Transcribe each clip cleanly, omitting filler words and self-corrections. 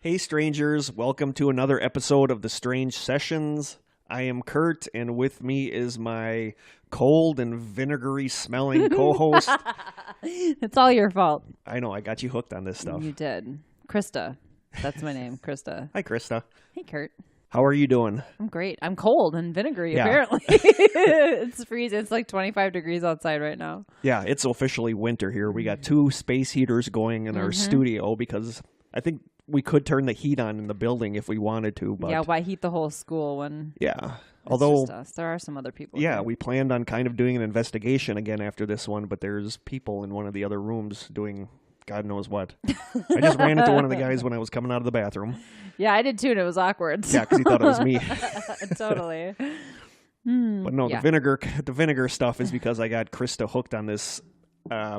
Hey strangers, welcome to another episode of The Strange Sessions. I am Kurt, and with me is my cold and vinegary smelling co-host. It's all your fault. I know, I got you hooked on this stuff. You did. Krista. That's my name, Krista. Hi, Krista. Hey, Kurt. How are you doing? I'm great. I'm cold and vinegary, Yeah. apparently. It's freezing. It's like 25 degrees outside right now. Yeah, it's officially winter here. We got 2 space heaters going in our studio because I think we could turn the heat on in the building if we wanted to. But yeah, why heat the whole school when yeah. it's Although, just us? There are some other people. yeah, here. we planned on kind of doing an investigation again after this one, but there's people in one of the other rooms doing God knows what. I just ran into one of the guys when I was coming out of the bathroom. Yeah, I did too, and it was awkward. Yeah, because he thought it was me. Totally. But no, Yeah. the vinegar stuff is because I got Krista hooked on this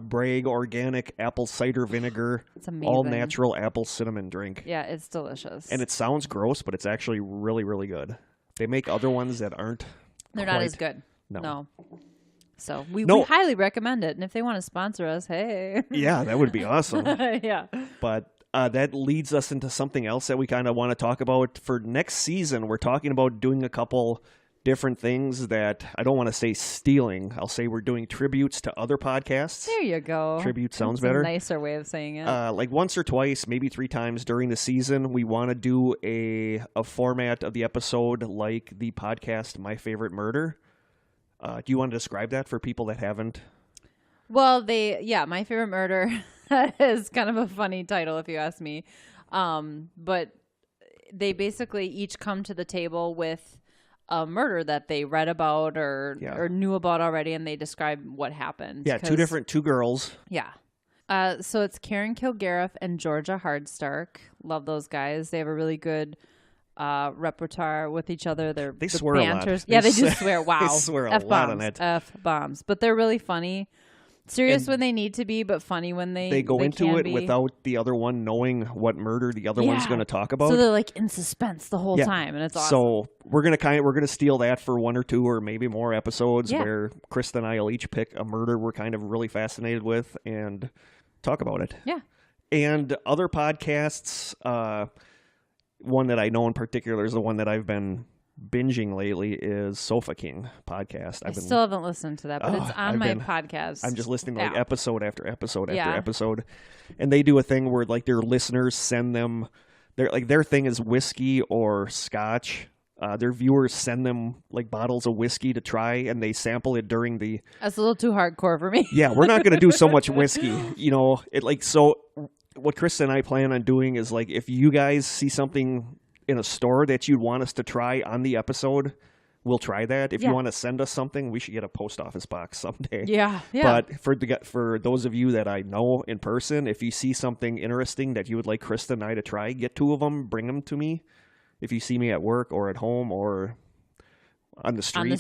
Bragg organic apple cider vinegar, It's amazing. all natural apple cinnamon drink. Yeah, it's delicious. And it sounds gross, but it's actually really, really good. They make other ones that aren't. They're not as good. No. So we No. highly recommend it. And if they want to sponsor us, hey. Yeah, that would be awesome. Yeah. But that leads us into something else that we kind of want to talk about for next season. We're talking about doing a couple different things that I don't want to say stealing. I'll say we're doing tributes to other podcasts. There you go. Tribute sounds That's better. A nicer way of saying it. Like once or twice, maybe 3 times during the season, we want to do a format of the episode like the podcast My Favorite Murder. Do you want to describe that for people that haven't? Well, My Favorite Murder is kind of a funny title if you ask me. But they basically each come to the table with a murder that they read about or knew about already, and they describe what happened. Yeah, two girls. Yeah. So it's Karen Kilgariff and Georgia Hardstark. Love those guys. They have a really good repertoire with each other. They swear a lot. Yeah, they do swear. Wow. They swear a lot on it. F-bombs. But they're really funny. Serious when they need to be, but funny when they go into it be. without the other one knowing what murder the other one's going to talk about. So they're like in suspense the whole time, and it's awesome. So we're gonna steal that for 1 or 2 or maybe more episodes where Krista and I will each pick a murder we're kind of really fascinated with and talk about it. Yeah. And other podcasts, one that I know in particular is the one that I've been binging lately is Sofa King podcast. I still haven't listened to that, but it's on my podcast. I'm just listening to like episode after episode after Yeah. episode, and they do a thing where like their listeners send them their thing is whiskey or scotch. Their viewers send them like bottles of whiskey to try, and they sample it during the. That's a little too hardcore for me. Yeah, we're not going to do so much whiskey, So what Krista and I plan on doing is like if you guys see something in a store that you'd want us to try on the episode, we'll try that. If you want to send us something, we should get a post office box someday. Yeah. But for those of you that I know in person, if you see something interesting that you would like Krista and I to try, get 2 of them, bring them to me. If you see me at work or at home or on the street.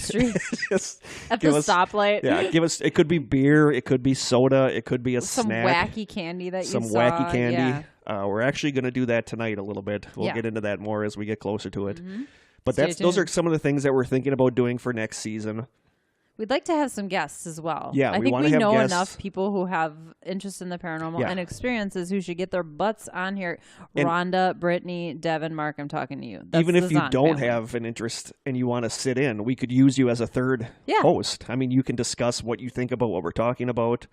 Just at the stoplight. Yeah, give us. It could be beer. It could be soda. It could be some snack. wacky candy that you saw. Some wacky candy. Yeah. We're actually going to do that tonight a little bit. We'll get into that more as we get closer to it. Mm-hmm. But those are some of the things that we're thinking about doing for next season. We'd like to have some guests as well. Yeah, I we think want we to have know guests. enough people who have interest in the paranormal and experiences who should get their butts on here. Rhonda, Brittany, Devin, Mark, I'm talking to you. That's even if the you Zahn don't family. have an interest and you want to sit in, we could use you as a third host. I mean, you can discuss what you think about what we're talking about.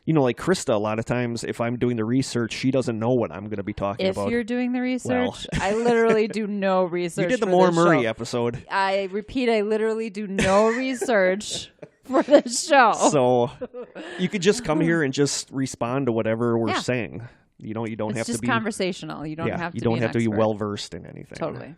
You know, like Krista, a lot of times, if I'm doing the research, she doesn't know what I'm going to be talking about. If you're doing the research, I literally do no research. You did the for Moore this Murray show. episode. I repeat, I literally do no research for this show. So you could just come here and just respond to whatever we're saying. You don't It's have just to be conversational. You don't have to. You don't be have to be expert. well versed in anything. Totally.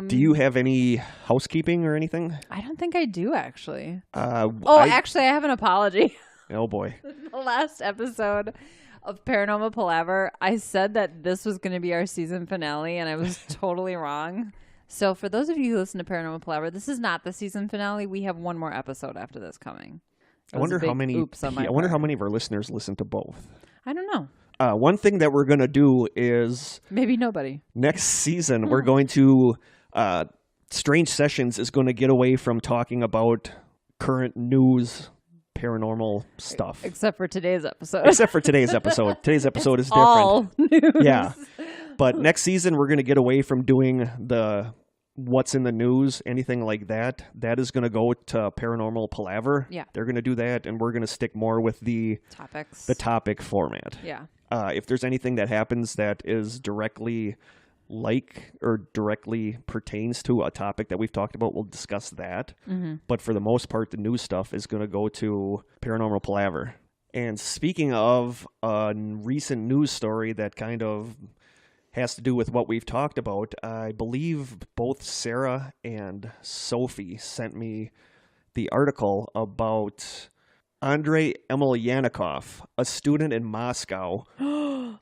Do you have any housekeeping or anything? I don't think I do actually. Actually, I have an apology. Oh boy. The last episode of Paranormal Palaver, I said that this was going to be our season finale, and I was totally wrong. So for those of you who listen to Paranormal Palaver, this is not the season finale. We have one more episode after this coming. I wonder how many. I wonder how many of our listeners listen to both. I don't know. One thing that we're going to do is maybe nobody. Next season, we're going to Strange Sessions is going to get away from talking about current news, paranormal stuff. Except for today's episode. Except for today's episode. Today's episode is different. All news. Yeah. But next season, we're going to get away from doing the what's in the news, anything like that. That is going to go to Paranormal Palaver. Yeah. They're going to do that, and we're going to stick more with the topic format. Yeah. If there's anything that happens that is directly directly pertains to a topic that we've talked about, we'll discuss that. Mm-hmm. But for the most part, the news stuff is going to go to Paranormal Palaver. And speaking of a recent news story that kind of has to do with what we've talked about, I believe both Sarah and Sophie sent me the article about Andrei Emelianenko, a student in Moscow.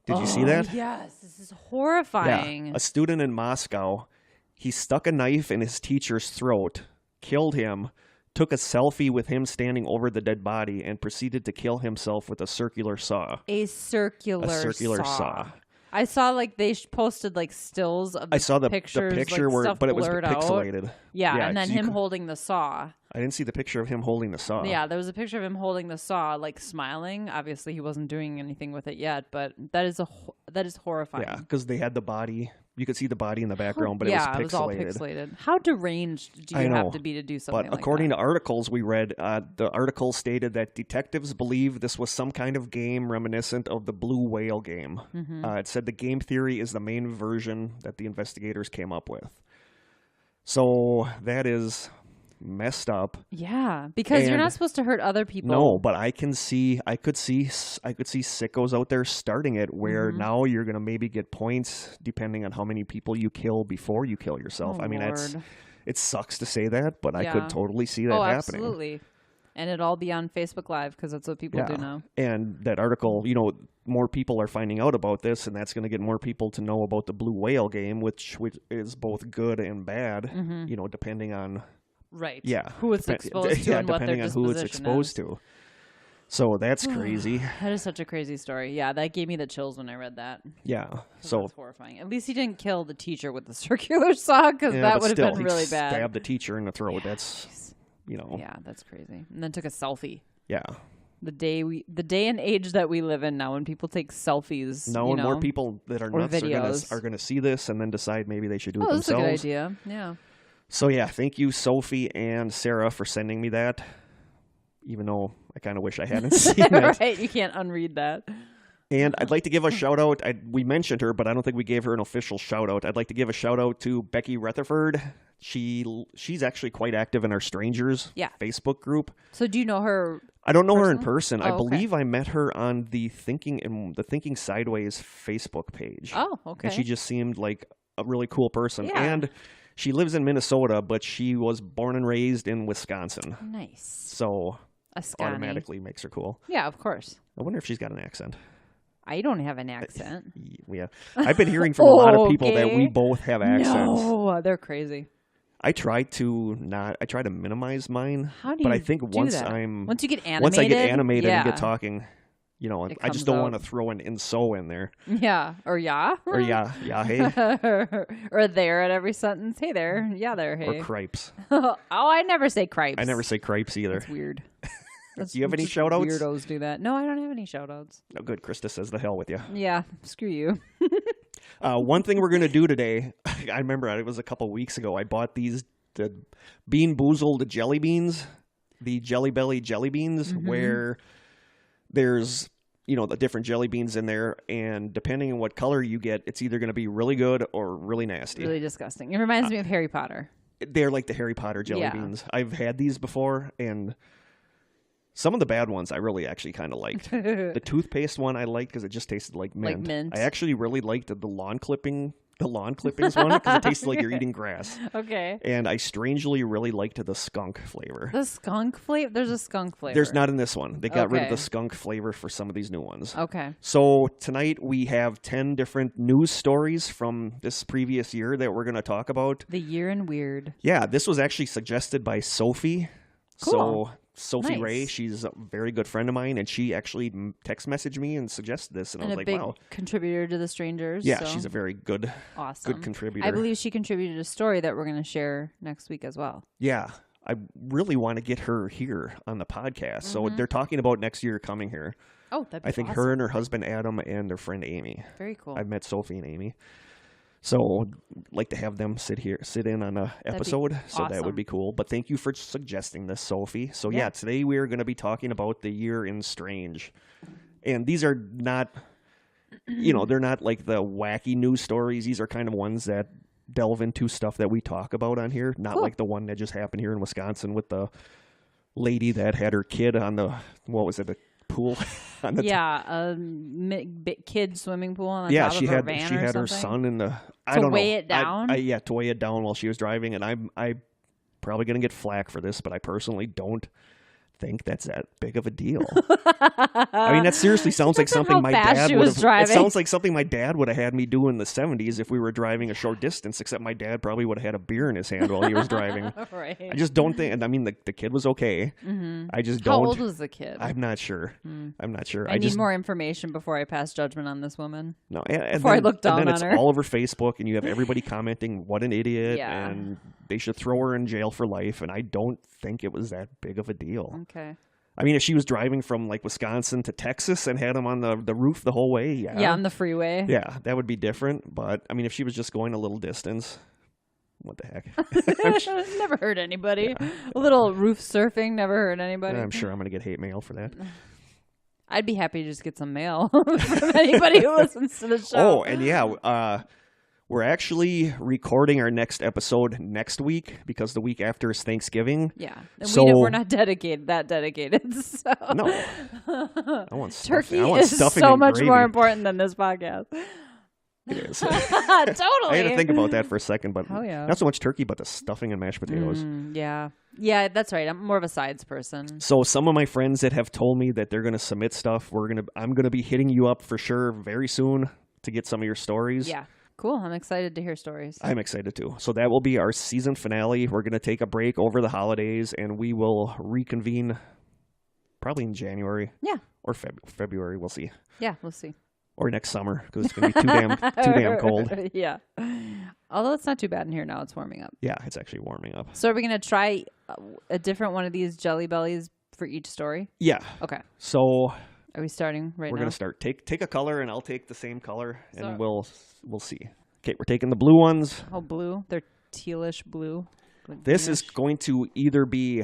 Did you see that? Yes, this is horrifying. Yeah, a student in Moscow. He stuck a knife in his teacher's throat, killed him, took a selfie with him standing over the dead body, and proceeded to kill himself with a circular saw. A circular saw. I saw they posted stills of the pictures, the picture but it was pixelated. Out. Yeah, and then him holding the saw. I didn't see the picture of him holding the saw. Yeah, there was a picture of him holding the saw, smiling. Obviously, he wasn't doing anything with it yet, but that is horrifying. Yeah, because they had the body. You could see the body in the background, but it was pixelated. It was all pixelated. How deranged do you have to be to do something like that? But according to articles we read, the article stated that detectives believe this was some kind of game reminiscent of the Blue Whale game. Mm-hmm. It said the game theory is the main version that the investigators came up with. So that is messed up. Yeah, because you're not supposed to hurt other people. No, but I could see sickos out there starting it where now you're going to maybe get points depending on how many people you kill before you kill yourself. Oh, I mean, Lord. it sucks to say that, but I could totally see that happening. Absolutely. And it'd all be on Facebook Live because that's what people do now. And that article, more people are finding out about this, and that's going to get more people to know about the Blue Whale game, which is both good and bad, depending on... Right. Yeah. Who it's exposed to and what their disposition is. Depending on who it's exposed to. So that's crazy. That is such a crazy story. Yeah, that gave me the chills when I read that. Yeah. So that's horrifying. At least he didn't kill the teacher with the circular saw, because that would have been really bad. Stabbed the teacher in the throat. Yeah, that's, Yeah, that's crazy. And then took a selfie. Yeah. The day and age that we live in now, when people take selfies. No, and more people that are nuts are going to see this and then decide maybe they should do it themselves. That's a good idea. Yeah. So, yeah, thank you, Sophie and Sarah, for sending me that, even though I kind of wish I hadn't seen it. Right, you can't unread that. And I'd like to give a shout-out. We mentioned her, but I don't think we gave her an official shout-out. I'd like to give a shout-out to Becky Rutherford. She's actually quite active in our Strangers Facebook group. So do you know her? I don't know her in person. I believe I met her on the Thinking Sideways Facebook page. Oh, okay. And she just seemed like a really cool person. Yeah. And she lives in Minnesota, but she was born and raised in Wisconsin. Nice. So automatically makes her cool. Yeah, of course. I wonder if she's got an accent. I don't have an accent. Yeah. I've been hearing from a lot of people that we both have accents. No, they're crazy. I try to minimize mine. How do you But I think once you get animated, once I get animated and get talking, I just don't want to throw an "so" in there. Yeah, or yeah, or yeah, hey, or there at every sentence. Hey there, yeah there, hey. Or cripes. Oh, I never say cripes. I never say cripes either. That's weird. Do you have any shout-outs? Weirdos do that. No, I don't have any shout-outs. Oh, good. Krista says the hell with you. Yeah, screw you. One thing we're going to do today, I remember it was a couple weeks ago, I bought the Bean Boozled jelly beans, the Jelly Belly jelly beans, where there's, the different jelly beans in there, and depending on what color you get, it's either going to be really good or really nasty. Really disgusting. It reminds me of Harry Potter. They're like the Harry Potter jelly beans. I've had these before, and some of the bad ones I really actually kind of liked. The toothpaste one I liked because it just tasted like mint. Like mint. I actually really liked the lawn clippings one because it tasted like you're eating grass. Okay. And I strangely really liked the skunk flavor. The skunk flavor? There's a skunk flavor. There's not in this one. They got rid of the skunk flavor for some of these new ones. Okay. So tonight we have 10 different news stories from this previous year that we're going to talk about. The year in weird. Yeah, this was actually suggested by Sophie. Cool. So Sophie Ray, she's a very good friend of mine, and she actually text messaged me and suggested this, and I was like, wow. Contributor to the Strangers. Yeah, she's a very good, good contributor. I believe she contributed a story that we're going to share next week as well. Yeah, I really want to get her here on the podcast. So they're talking about next year coming here. Oh, that'd be I think awesome. her and her husband Adam and their friend Amy. Very cool. I've met Sophie and Amy. So like to have them sit in on a episode. So that awesome. would be cool. But thank you for suggesting this, Sophie. So Yeah. today we are going to be talking about the year in Strange. And these are not, they're not like the wacky news stories. These are kind of ones that delve into stuff that we talk about on here. Not like the one that just happened here in Wisconsin with the lady that had her kid on the, what was it, a pool? On the kid swimming pool on the top of her van she or had something? her son in the, To weigh it down? to weigh it down while she was driving. And I'm probably going to get flack for this, but I personally don't think that's that big of a deal. I mean, that seriously sounds like something my dad would have. It sounds like something my dad would have had me do in the 70s if we were driving a short distance. Except my dad probably would have had a beer in his hand while he was driving. Right. I just don't think. And I mean, the kid was okay. Mm-hmm. I just don't. How old was the kid? I'm not sure. I'm not sure. I need more information before I pass judgment on this woman. No, I look down and then on it's her. all over Facebook, and you have everybody commenting, "What an idiot!" Yeah. and they should throw her in jail for life. And I don't think it was that big of a deal. Okay. I mean, if she was driving from like Wisconsin to Texas and had him on the roof the whole way, Yeah, on the freeway. Yeah, that would be different. But I mean, if she was just going a little distance, what the heck? Never hurt anybody. Yeah. A little roof surfing never hurt anybody. I'm sure I'm going to get hate mail for that. I'd be happy to just get some mail from anybody who listens to the show. Oh, and we're actually recording our next episode next week because the week after is Thanksgiving. Yeah. And so, we're not that dedicated. So. No. I want Turkey is so much more important than this podcast. It is. Totally. I had to think about that for a second, but not so much turkey, but the stuffing and mashed potatoes. Yeah. Yeah, that's right. I'm more of a sides person. So some of my friends that have told me that they're going to submit stuff, I'm going to be hitting you up for sure very soon to get some of your stories. Yeah. Cool. I'm excited to hear stories. I'm excited too. So that will be our season finale. We're going to take a break over the holidays, and we will reconvene probably in January. Yeah. Or February. We'll see. Yeah, we'll see. Or next summer because it's going to be too damn cold. Yeah. Although it's not too bad in here now. It's warming up. Yeah, it's actually warming up. So are we going to try a different one of these Jelly Bellies for each story? Yeah. Okay. So are we starting right now? We're going to start. Take a color, and I'll take the same color, and we'll see. Okay, we're taking the blue ones. Oh, blue. They're tealish blue. This is going to either be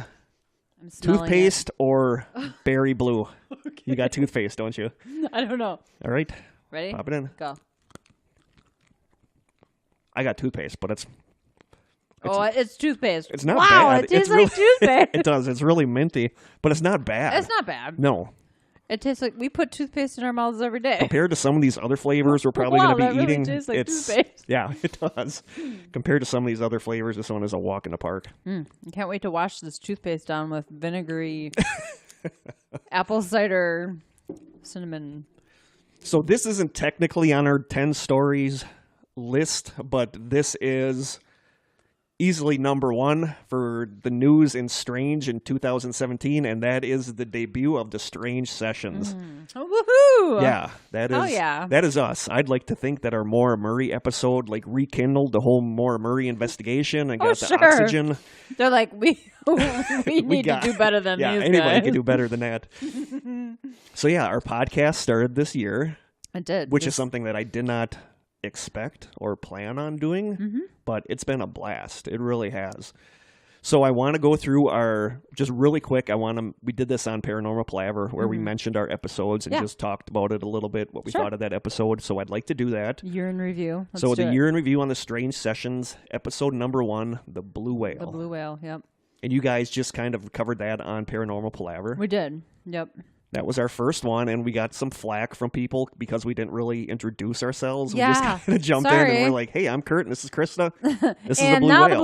toothpaste or berry blue. Okay. You got toothpaste, don't you? I don't know. All right. Ready? Pop it in. Go. I got toothpaste, but it's toothpaste. It's not bad. Wow, it tastes like toothpaste. It does. It's really minty, but it's not bad. It's not bad. No. It tastes like we put toothpaste in our mouths every day. Compared to some of these other flavors we're probably going to be really eating, tastes like it's toothpaste. Yeah, it does. Compared to some of these other flavors, this one is a walk in the park. I can't wait to wash this toothpaste down with vinegary apple cider cinnamon. So this isn't technically on our 10 stories list, but this is easily number one for the news in Strange in 2017, and that is the debut of the Strange Sessions. Oh, woohoo! Yeah, that is us. I'd like to think that our Maura Murray episode rekindled the whole Maura Murray investigation and got the oxygen. They're like, we need to do better than these guys. Anybody can do better than that. So yeah, our podcast started this year. It did. Which is something that I did not expect or plan on doing, but it's been a blast. It really has. So I want to go through just really quick. We did this on Paranormal Palaver where we mentioned our episodes and just talked about it a little bit, what we thought of that episode. So I'd like to do that. Year in review. So the year in review on the Strange Sessions, episode number 1, The Blue Whale. The Blue Whale, yep. And you guys just kind of covered that on Paranormal Palaver. We did, yep. That was our first one, and we got some flack from people because we didn't really introduce ourselves. Yeah, we just kind of jumped in, and we're like, hey, I'm Kurt, and this is Krista. This is the Blue Whale. The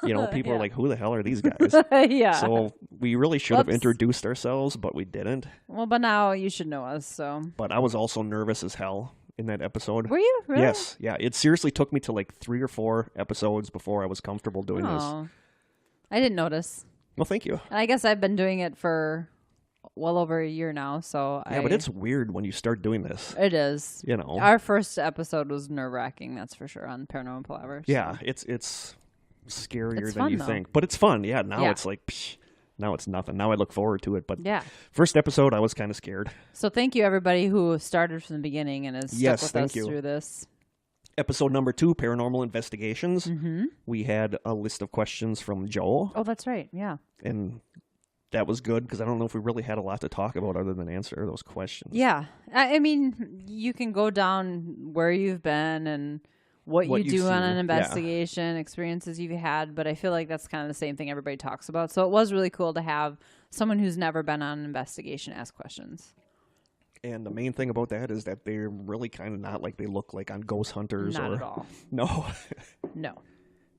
Blue Whale. People are like, who the hell are these guys? Yeah. So we really should have introduced ourselves, but we didn't. Well, but now you should know us, so. But I was also nervous as hell in that episode. Were you? Really? Yes. Yeah. It seriously took me to like 3 or 4 episodes before I was comfortable doing this. I didn't notice. Well, thank you. And I guess I've been doing it for well over a year now, so but it's weird when you start doing this. It is. Our first episode was nerve-wracking, that's for sure, on Paranormal Palaver. So. Yeah, it's scarier than you think. But it's fun. Yeah, now it's like, now it's nothing. Now I look forward to it. But first episode, I was kind of scared. So thank you, everybody who started from the beginning and has stuck with us through this. Episode number 2, Paranormal Investigations. Mm-hmm. We had a list of questions from Joe. Oh, that's right. Yeah. And that was good because I don't know if we really had a lot to talk about other than answer those questions. Yeah. I mean, you can go down where you've been and what you do on an investigation, experiences you've had, but I feel like that's kind of the same thing everybody talks about. So it was really cool to have someone who's never been on an investigation ask questions. And the main thing about that is that they're really kind of not like they look like on Ghost Hunters. Not at all. No. No.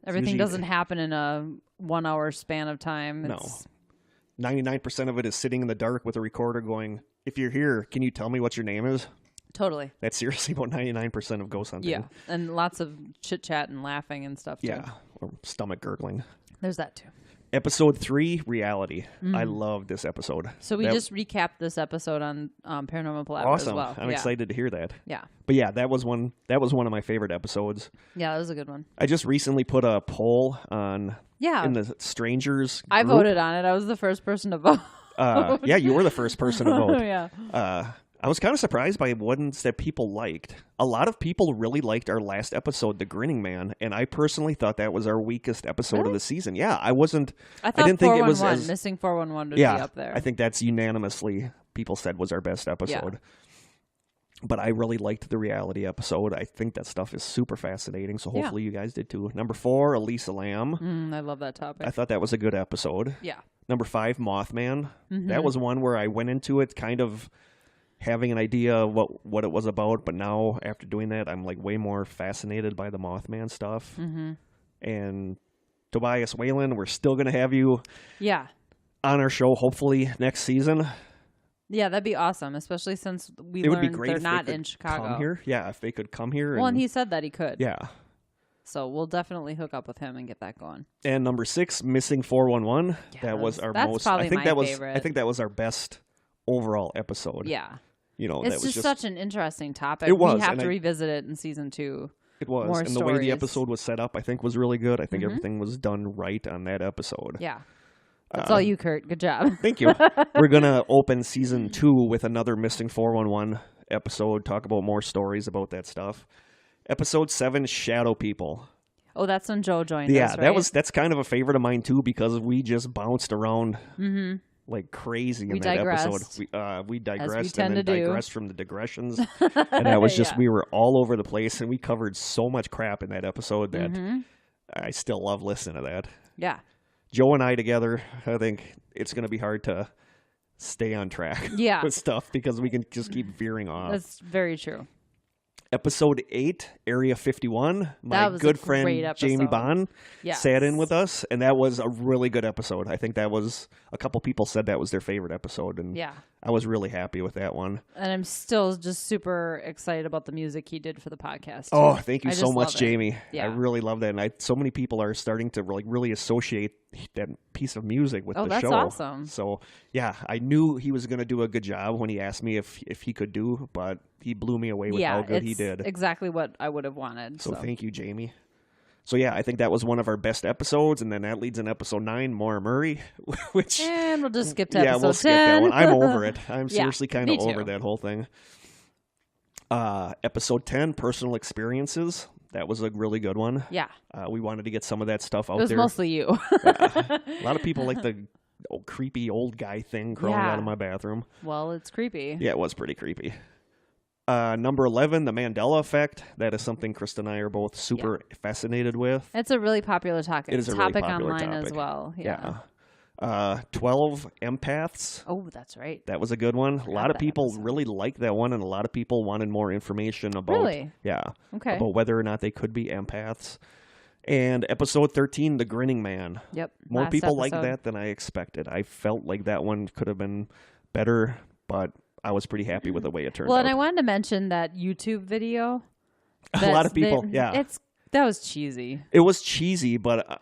Everything doesn't happen in a 1 hour span of time. It's... No. 99% of it is sitting in the dark with a recorder going, if you're here, can you tell me what your name is? Totally. That's seriously about 99% of ghost hunting. Yeah. And lots of chit chat and laughing and stuff too. Yeah. Or stomach gurgling. There's that too. Episode 3, Reality. I love this episode. So we just recapped this episode on Paranormal Palaver as well. I'm excited to hear that. Yeah. But yeah, that was one of my favorite episodes. Yeah, that was a good one. I just recently put a poll on in the strangers group. I voted on it. I was the first person to vote. Yeah, you were the first person to vote. Yeah. I was kind of surprised by ones that people liked. A lot of people really liked our last episode, The Grinning Man, and I personally thought that was our weakest episode of the season. Yeah, I didn't think it was as Missing 411 would be up there. I think that's unanimously people said was our best episode. Yeah. But I really liked the Reality episode. I think that stuff is super fascinating, so hopefully you guys did too. Number 4, Elisa Lamb. I love that topic. I thought that was a good episode. Yeah. Number 5, Mothman. That was one where I went into it kind of having an idea of what it was about, but now after doing that, I'm like way more fascinated by the Mothman stuff. And Tobias Whalen, we're still going to have you on our show hopefully next season. Yeah, that'd be awesome, especially since we learned they're not in Chicago. Come here. Yeah, if they could come here. Well, and he said that he could. Yeah. So we'll definitely hook up with him and get that going. And number 6, Missing 411. Yeah, that was our that's most. Probably I think my that was. favorite. I think that was our best overall episode. Yeah. You know, it's that was just such an interesting topic. It was. We have to revisit it in season 2. It was. More and stories. The way the episode was set up, I think, was really good. I think everything was done right on that episode. Yeah. That's all you, Kurt. Good job. Thank you. We're going to open season 2 with another Missing 411 episode, talk about more stories about that stuff. Episode 7, Shadow People. Oh, that's when Joe joined us, right? That's kind of a favorite of mine, too, because we just bounced around like crazy in that episode. We digressed and then digressed from the digressions. And that was just, we were all over the place, and we covered so much crap in that episode that I still love listening to that. Yeah. Joe and I together, I think it's going to be hard to stay on track with stuff because we can just keep veering off. That's very true. Episode 8, Area 51. My good friend Jamie Bond sat in with us, and that was a really good episode. I think that was, a couple people said that was their favorite episode, and I was really happy with that one. And I'm still just super excited about the music he did for the podcast, too. Oh, thank you so much, Jamie. Yeah. I really love that, and so many people are starting to like really associate that piece of music with the show. Oh, that's awesome. So, yeah, I knew he was going to do a good job when he asked me if he could do, but he blew me away with how good he did. Exactly what I would have wanted. So thank you, Jamie. So yeah, I think that was one of our best episodes, and then that leads in episode 9, Maura Murray, which... And we'll just skip to episode 10. We'll skip that one. I'm over it. I'm seriously kind of over that whole thing. Episode 10, Personal Experiences. That was a really good one. Yeah. We wanted to get some of that stuff out there. It was mostly you. A lot of people like the creepy old guy thing crawling out of my bathroom. Well, it's creepy. Yeah, it was pretty creepy. Number 11, The Mandela Effect. That is something Krista and I are both super fascinated with. It's a really popular topic. It is a really popular online topic as well. Yeah. 12, Empaths. Oh, that's right. That was a good one. A lot of people really liked that one, and a lot of people wanted more information about about whether or not they could be empaths. And episode 13, The Grinning Man. Yep. More people liked that than I expected. I felt like that one could have been better, but I was pretty happy with the way it turned out. Well, and I wanted to mention that YouTube video. A lot of people, that was cheesy. It was cheesy, but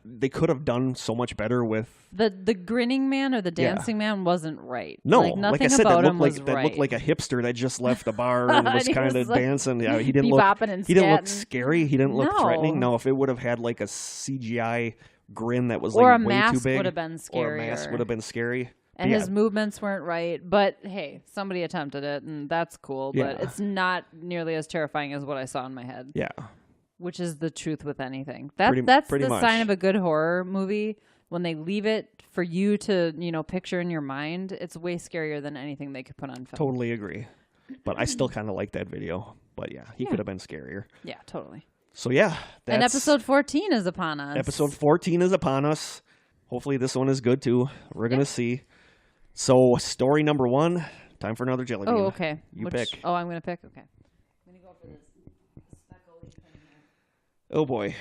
they could have done so much better with... The grinning man or the dancing man wasn't right. No, like I said, that looked like a hipster that just left the bar and was kind of dancing. Yeah, he didn't look scary. He didn't look threatening. No, if it would have had like a CGI grin that was like way too big. Or a mask would have been scary. Or a mask would have been scary. And his movements weren't right. But, hey, somebody attempted it, and that's cool. But it's not nearly as terrifying as what I saw in my head. Yeah. Which is the truth with anything. Pretty That's the much. sign of a good horror movie. When they leave it for you to, picture in your mind, it's way scarier than anything they could put on film. Totally agree. But I still kind of like that video. But yeah, he could have been scarier. Yeah, totally. So yeah. And episode 14 is upon us. Episode 14 is upon us. Hopefully this one is good too. We're going to see. So story number 1, time for another jelly bean. Oh, okay. You pick. Oh, I'm going to pick? Okay. I'm going to go for this speckly thing here. Oh boy.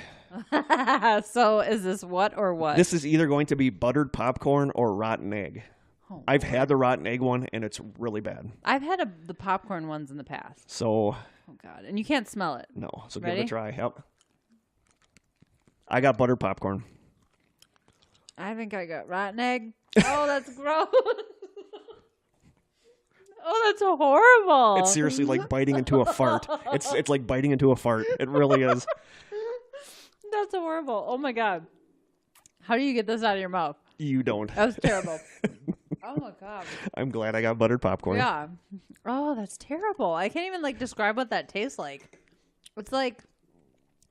So is this what or what? This is either going to be buttered popcorn or rotten egg. Oh, I've had the rotten egg one, and it's really bad. I've had the popcorn ones in the past. So. Oh, God. And you can't smell it. No. So Ready? give it a try. Yep. I got buttered popcorn. I think I got rotten egg. Oh, that's gross. Oh, that's horrible. It's seriously like biting into a fart. It's like biting into a fart. It really is. That's horrible. Oh, my God. How do you get this out of your mouth? You don't. That was terrible. Oh, my God. I'm glad I got buttered popcorn. Yeah. Oh, that's terrible. I can't even, describe what that tastes like. It's like,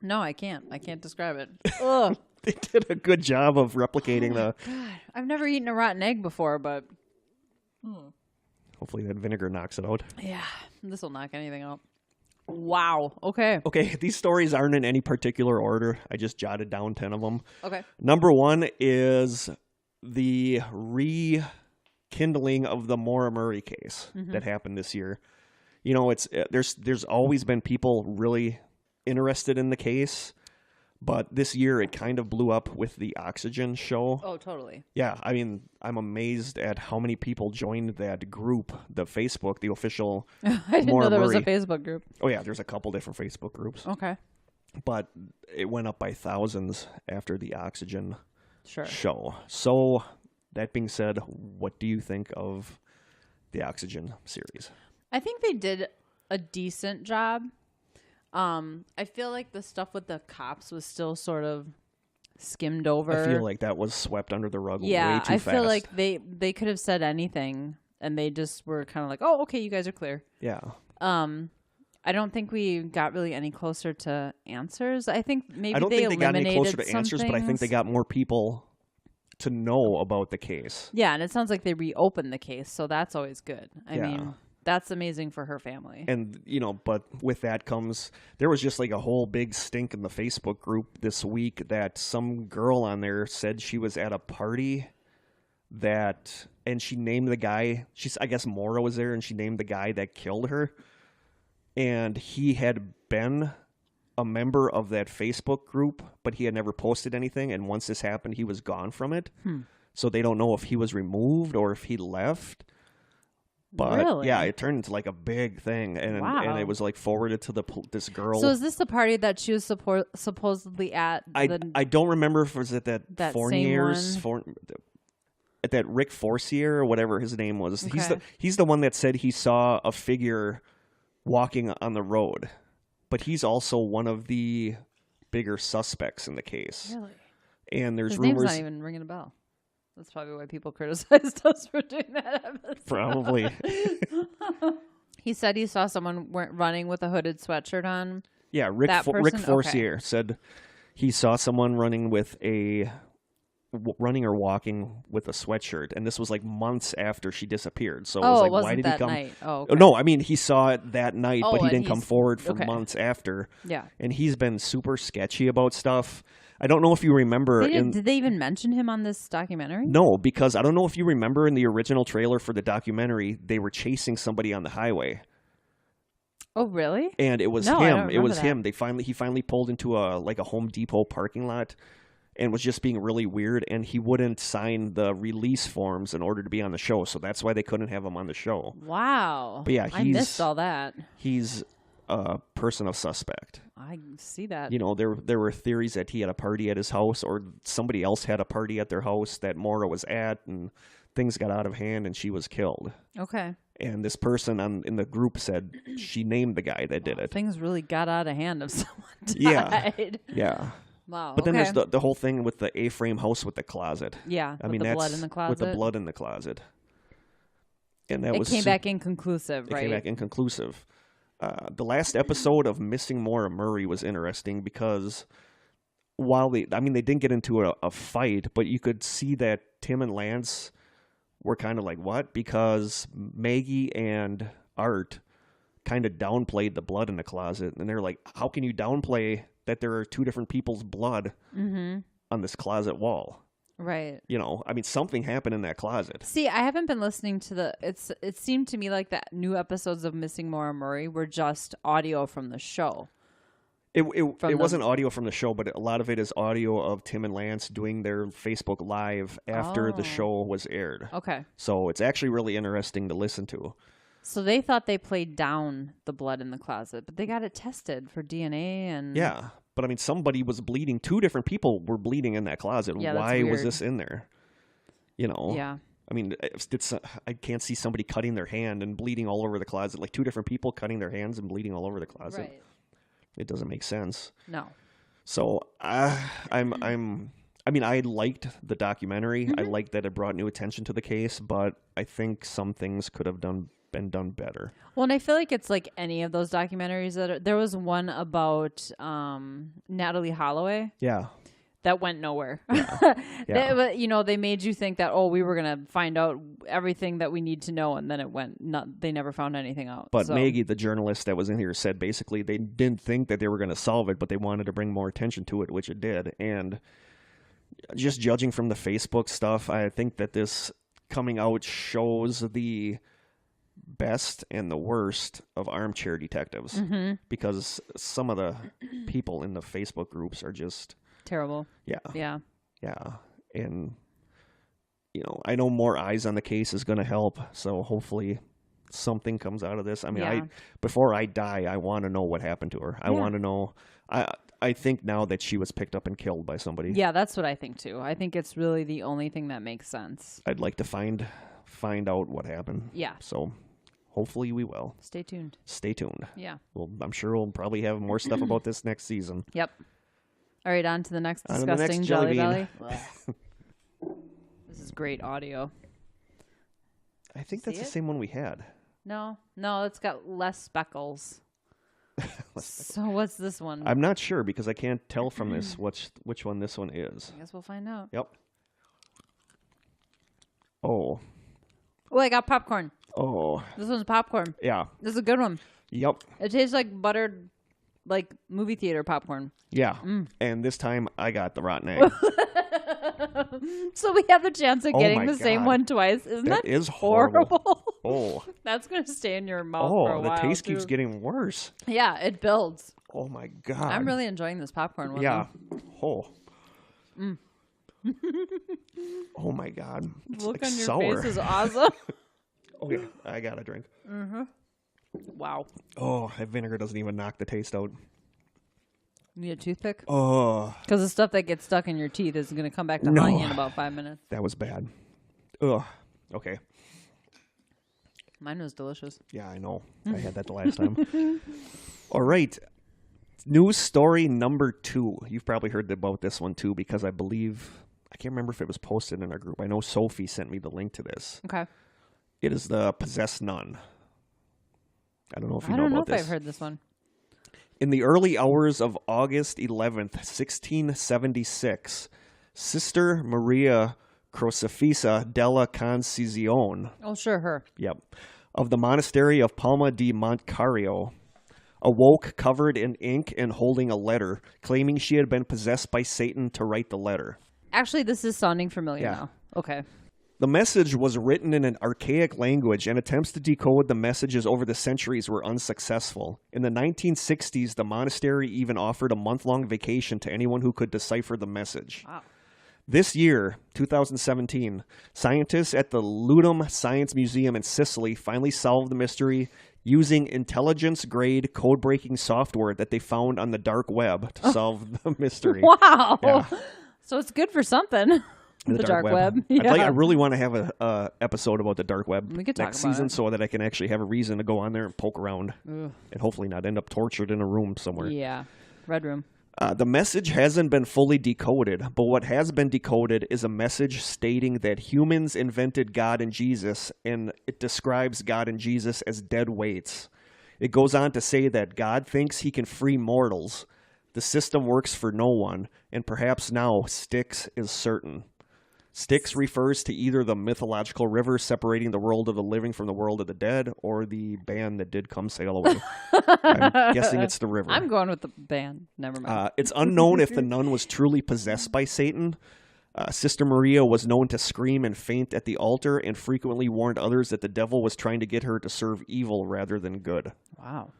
no, I can't. I can't describe it. Ugh. They did a good job of replicating the... God, I've never eaten a rotten egg before, but... Hopefully that vinegar knocks it out. Yeah, this will knock anything out. Wow. Okay. Okay, these stories aren't in any particular order. I just jotted down 10 of them. Okay. Number 1 is the rekindling of the Maura Murray case that happened this year. You know, it's there's always been people really interested in the case, but this year it kind of blew up with the Oxygen show. Oh, totally. Yeah, I mean, I'm amazed at how many people joined that group, the Facebook, the official I didn't Maura know there Murray. was a Facebook group. Oh, yeah, there's a couple different Facebook groups. Okay. But it went up by thousands after the Oxygen Sure. show. So, that being said, what do you think of the Oxygen series? I think they did a decent job. I feel like the stuff with the cops was still sort of skimmed over. I feel like that was swept under the rug way too fast. I feel like they could have said anything, and they just were kind of like, oh, okay, you guys are clear. Yeah. I don't think we got really any closer to answers. I think maybe I don't think they got any closer to some answers, but I think they got more people to know about the case. Yeah, and it sounds like they reopened the case, so that's always good. I mean, that's amazing for her family. And, but with that comes, there was just like a whole big stink in the Facebook group this week that some girl on there said she was at a party and she named the guy, I guess Maura was there, and she named the guy that killed her. And he had been a member of that Facebook group, but he had never posted anything. And once this happened, he was gone from it. So they don't know if he was removed or if he left. But really? Yeah, it turned into like a big thing, and it was like forwarded to this girl. So is this the party that she was supposedly at? I don't remember if it was at that Fournier's at that Rick Forcier or whatever his name was. Okay. He's the one that said he saw a figure walking on the road, but he's also one of the bigger suspects in the case. Really? And there's his rumors. name's not even ringing a bell. That's probably why people criticized us for doing that episode. Probably. He said he saw someone running with a hooded sweatshirt on. Yeah, Rick Forcier said he saw someone running or walking with a sweatshirt, and this was like months after she disappeared. So it was like, why did he come? Night. Oh, okay. No, I mean he saw it that night, but he didn't come forward for okay. months after. Yeah, and he's been super sketchy about stuff. I don't know if you remember. Did they even mention him on this documentary? No, because I don't know if you remember in the original trailer for the documentary, they were chasing somebody on the highway. Oh, really? And it was him. It was him. He finally pulled into a Home Depot parking lot and was just being really weird, and he wouldn't sign the release forms in order to be on the show, so that's why they couldn't have him on the show. Wow. But yeah, I missed all that. He's a person of suspect. I see that. There were theories that he had a party at his house, or somebody else had a party at their house that Maura was at, and things got out of hand and she was killed. Okay. And this person in the group said she named the guy that did it. Things really got out of hand if someone died. Yeah. Wow. But then okay. there's the whole thing with the A-frame house with the closet. Yeah. I mean, the that's blood in the closet. with the blood in the closet. And that It was came back inconclusive, right? It came back inconclusive. The last episode of Missing Maura Murray was interesting because while they didn't get into a fight, but you could see that Tim and Lance were kind of like, what? Because Maggie and Art kind of downplayed the blood in the closet. And they're like, how can you downplay that there are two different people's blood on this closet wall? Right. Something happened in that closet. See, I haven't been listening to it seemed to me like that new episodes of Missing Maura Murray were just audio from the show. It wasn't audio from the show, but a lot of it is audio of Tim and Lance doing their Facebook Live after the show was aired. Okay. So it's actually really interesting to listen to. So they thought they played down the blood in the closet, but they got it tested for DNA and... Yeah, but somebody was bleeding. Two different people were bleeding in that closet. Yeah, Why was this in there? Yeah. I can't see somebody cutting their hand and bleeding all over the closet. Like two different people cutting their hands and bleeding all over the closet. Right. It doesn't make sense. No. So I liked the documentary. I liked that it brought new attention to the case, but I think some things could have been done better. Well, and I feel like it's like any of those documentaries there was one about Natalie Holloway. Yeah. That went nowhere. Yeah. They made you think that, we were going to find out everything that we need to know, and then it went they never found anything out. But Maggie, the journalist that was in here, said basically they didn't think that they were going to solve it, but they wanted to bring more attention to it, which it did. And just judging from the Facebook stuff, I think that this coming out shows the best and the worst of armchair detectives, because some of the people in the Facebook groups are just... terrible. Yeah. And, I know more eyes on the case is going to help. So hopefully something comes out of this. Before I die, I want to know what happened to her. I want to know. I think now that she was picked up and killed by somebody. Yeah, that's what I think too. I think it's really the only thing that makes sense. I'd like to find out what happened. Yeah. So hopefully we will. Stay tuned. Yeah. Well, I'm sure we'll probably have more stuff about this next season. Yep. All right, on to the next disgusting Jelly Belly. This is great audio. I think that's the same one we had. No, it's got less speckles. So what's this one? I'm not sure because I can't tell from this which one this one is. I guess we'll find out. Yep. Oh, I got popcorn. Oh. This one's popcorn. Yeah. This is a good one. Yep. It tastes like buttered, like movie theater popcorn. Yeah. And this time I got the rotten egg. So we have the chance of getting the same one twice. Isn't that is horrible. Oh. That's going to stay in your mouth for a while. The taste keeps getting worse. Yeah, it builds. Oh my God. I'm really enjoying this popcorn one. Yeah. Oh. Oh my God. It's Look like on your sour. face is awesome. Okay, I got a drink. Wow. Oh, that vinegar doesn't even knock the taste out. You need a toothpick? Oh. Because the stuff that gets stuck in your teeth is going to come back to haunt you in about 5 minutes. That was bad. Ugh. Okay. Mine was delicious. Yeah, I know. I had that the last time. All right. News story number 2. You've probably heard about this one too because I can't remember if it was posted in our group. I know Sophie sent me the link to this. Okay. It is the possessed nun. I don't know if you know about this. I don't know if I've heard this one. In the early hours of August 11th, 1676, Sister Maria Crocifissa della Concezione. Oh, sure, her. Yep. Of the monastery of Palma di Moncario, awoke covered in ink and holding a letter, claiming she had been possessed by Satan to write the letter. Actually, this is sounding familiar now. Okay. The message was written in an archaic language, and attempts to decode the messages over the centuries were unsuccessful. In the 1960s, the monastery even offered a month-long vacation to anyone who could decipher the message. Wow. This year, 2017, scientists at the Ludum Science Museum in Sicily finally solved the mystery using intelligence-grade code-breaking software that they found on the dark web to solve the mystery. Wow. Yeah. So it's good for something. The dark web. Yeah. I really want to have a episode about the dark web we could talk next about season it. so that I can actually have a reason to go on there and poke around and hopefully not end up tortured in a room somewhere. Yeah. Red room. The message hasn't been fully decoded, but what has been decoded is a message stating that humans invented God and Jesus, and it describes God and Jesus as dead weights. It goes on to say that God thinks he can free mortals. The system works for no one, and perhaps now Styx is certain. Styx refers to either the mythological river separating the world of the living from the world of the dead, or the band that did come sail away. I'm guessing it's the river. I'm going with the band. Never mind. It's unknown if the nun was truly possessed by Satan. Sister Maria was known to scream and faint at the altar and frequently warned others that the devil was trying to get her to serve evil rather than good. Wow.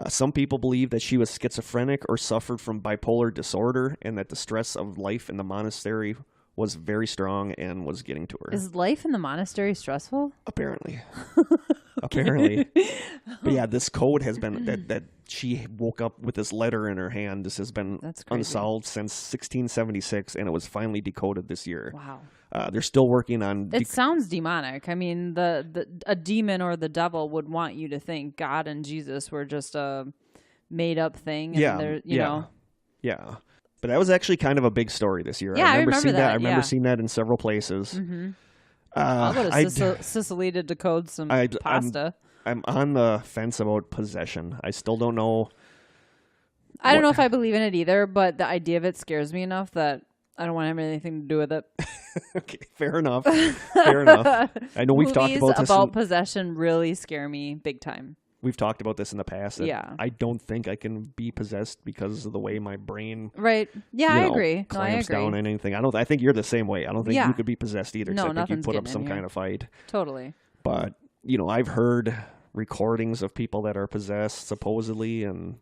Some people believe that she was schizophrenic or suffered from bipolar disorder, and that the stress of life in the monastery was very strong and was getting to her. Is life in the monastery stressful? Apparently. Apparently. But yeah, this code has been, that she woke up with this letter in her hand. This has been unsolved since 1676, and it was finally decoded this year. Wow. They're still working on... It sounds demonic. I mean, a demon or the devil would want you to think God and Jesus were just a made-up thing. And you know. Yeah. But that was actually kind of a big story this year. Yeah, I remember seeing that. I remember seeing that in several places. Mm-hmm. I'll go to Sicily to decode some pasta. I'm on the fence about possession. I still don't know. I don't know if I believe in it either, but the idea of it scares me enough that I don't want to have anything to do with it. Okay, fair enough. Fair enough. I know we've talked about this. Possession really scare me big time. We've talked about this in the past. Yeah. I don't think I can be possessed because of the way my brain I agree. Clamps down on anything. I think you're the same way. I don't think you could be possessed either. No, I think you put up some kind of fight. Totally. But, I've heard recordings of people that are possessed supposedly and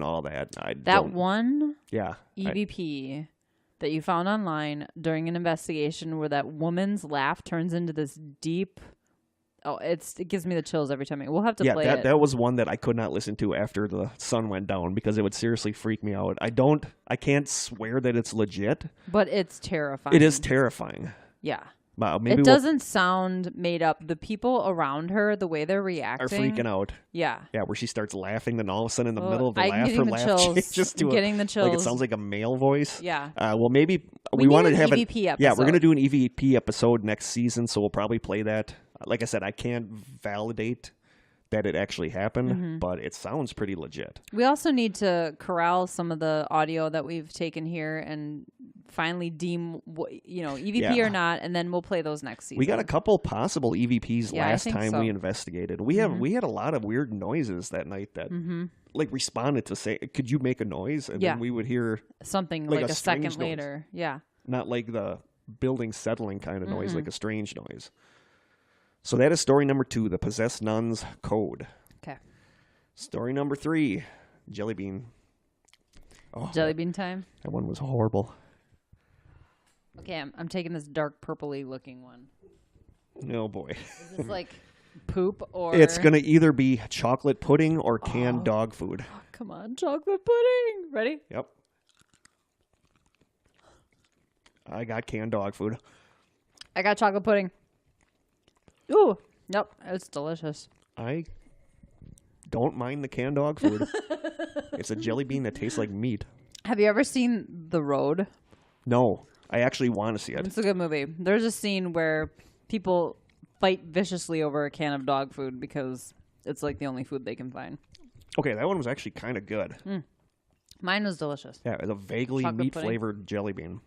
all that. One EVP that you found online during an investigation where that woman's laugh turns into this deep... Oh, it gives me the chills every time. We'll have to play it. That was one that I could not listen to after the sun went down because it would seriously freak me out. I can't swear that it's legit. But it's terrifying. It is terrifying. Yeah. Wow, maybe it doesn't sound made up. The people around her, the way they're reacting. Are freaking out. Yeah. Yeah, where she starts laughing, then all of a sudden in the middle of the laugh, her laugh changes to the chills. Like it sounds like a male voice. Yeah. Well, maybe we want to have an EVP episode. Yeah, we're going to do an EVP episode next season, so we'll probably play that. Like I said, I can't validate that it actually happened, but it sounds pretty legit. We also need to corral some of the audio that we've taken here and finally deem, EVP or not, and then we'll play those next season. We got a couple possible EVPs last time we investigated. We had a lot of weird noises that night that like responded to say, "Could you make a noise?" And then we would hear something like a second later. Yeah, not like the building settling kind of noise, like a strange noise. So that is story number 2, the possessed nun's code. Okay. Story number 3, jellybean. Oh, jellybean time. That one was horrible. Okay, I'm taking this dark purpley looking one. Oh boy. Is this like poop or? It's gonna either be chocolate pudding or canned dog food. Oh, come on, chocolate pudding. Ready? Yep. I got canned dog food. I got chocolate pudding. Ooh, nope, it's delicious. I don't mind the canned dog food. It's a jelly bean that tastes like meat. Have you ever seen The Road? No, I actually want to see it. It's a good movie. There's a scene where people fight viciously over a can of dog food because it's like the only food they can find. Okay, that one was actually kind of good. Mine was delicious. Yeah, it's a vaguely meat-flavored jelly bean.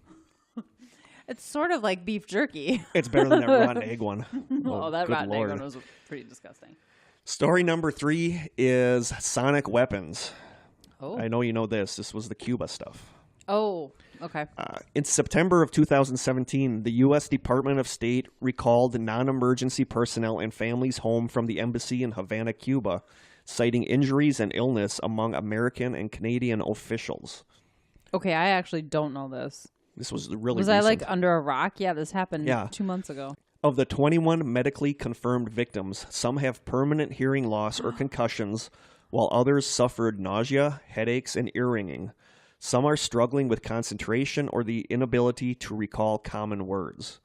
It's sort of like beef jerky. It's better than that rotten egg one. That rotten egg one was pretty disgusting. Story number 3 is sonic weapons. Oh. I know you know this. This was the Cuba stuff. Oh, okay. In September of 2017, the U.S. Department of State recalled non-emergency personnel and families home from the embassy in Havana, Cuba, citing injuries and illness among American and Canadian officials. Okay, I actually don't know this. This was really Was recent. I like under a rock? Yeah, this happened 2 months ago. Of the 21 medically confirmed victims, some have permanent hearing loss or concussions, while others suffered nausea, headaches, and ear ringing. Some are struggling with concentration or the inability to recall common words.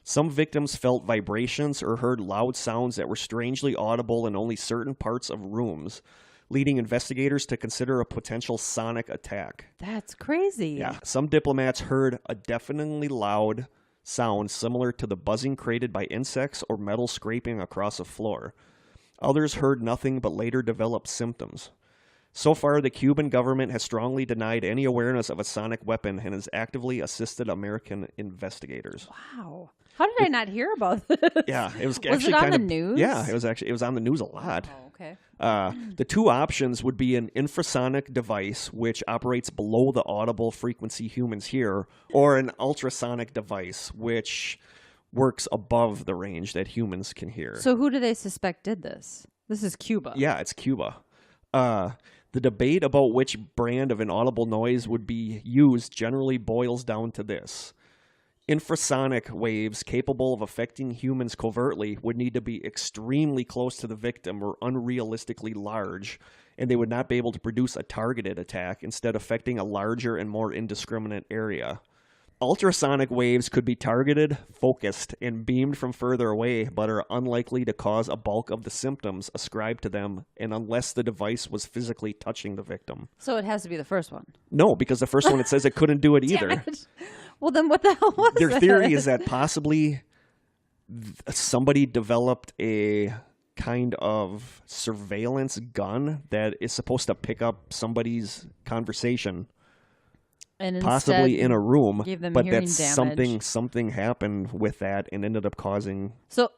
Some victims felt vibrations or heard loud sounds that were strangely audible in only certain parts of rooms. leading investigators to consider a potential sonic attack. That's crazy. Yeah, some diplomats heard a deafeningly loud sound similar to the buzzing created by insects or metal scraping across a floor. Others heard nothing but later developed symptoms. So far, the Cuban government has strongly denied any awareness of a sonic weapon and has actively assisted American investigators. Wow. How did I not hear about this? Yeah, it was Was actually it on kind the of news? Yeah, it was on the news a lot. Oh, okay. The two options would be an infrasonic device, which operates below the audible frequency humans hear, or an ultrasonic device, which works above the range that humans can hear. So who do they suspect did this? This is Cuba. Yeah, it's Cuba. The debate about which brand of inaudible noise would be used generally boils down to this. Infrasonic waves capable of affecting humans covertly would need to be extremely close to the victim or unrealistically large, and they would not be able to produce a targeted attack, instead affecting a larger and more indiscriminate area. Ultrasonic waves could be targeted, focused, and beamed from further away, but are unlikely to cause a bulk of the symptoms ascribed to them, and unless the device was physically touching the victim. So it has to be the first one. No, because the first one, it says it couldn't do it either. Well, then what the hell was Their it? theory is that possibly somebody developed a kind of surveillance gun that is supposed to pick up somebody's conversation. And Possibly in a room, gave them but hearing that damage. something happened with that and ended up causing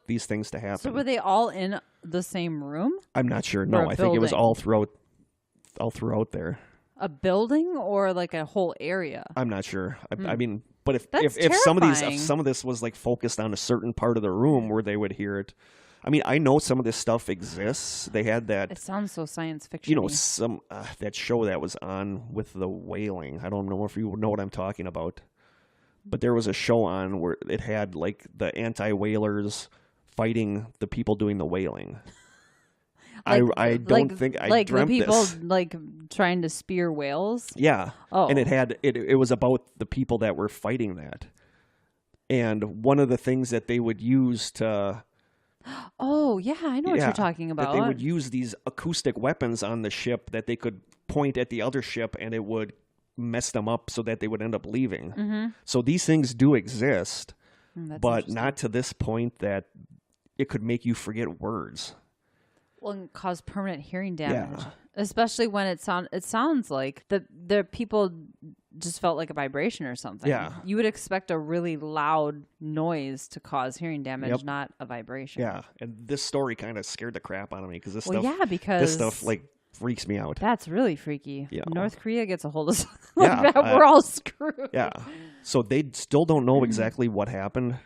these things to happen. So were they all in the same room? I'm not sure. Or No, a I think it was building? all throughout there. A building or like a whole area? I'm not sure. I mean, but if That's some of terrifying. some of this was like focused on a certain part of the room where they would hear it. I mean, I know some of this stuff exists. They had that. It sounds so science fiction. You know, some that show that was on with the whaling. I don't know if you know what I'm talking about, but there was a show on where it had like the anti-whalers fighting the people doing the whaling. I don't think I like dreamt the people this. like trying to spear whales. Yeah. Oh. And it was about the people that were fighting that. And one of the things that they would use to Oh yeah, I know what you're talking about. That they would use these acoustic weapons on the ship that they could point at the other ship and it would mess them up so that they would end up leaving. Mm-hmm. So these things do exist, That's but not to this point that it could make you forget words. Well, and cause permanent hearing damage, Yeah. especially when it sounds like the people just felt like a vibration or something. Yeah. You would expect a really loud noise to cause hearing damage, Yep. not a vibration. Yeah, and this story kind of scared the crap out of me because this because stuff like freaks me out. that's really freaky. Yeah. North Korea gets a hold of something Yeah, like that, we're all screwed. Yeah, so they still don't know exactly what happened.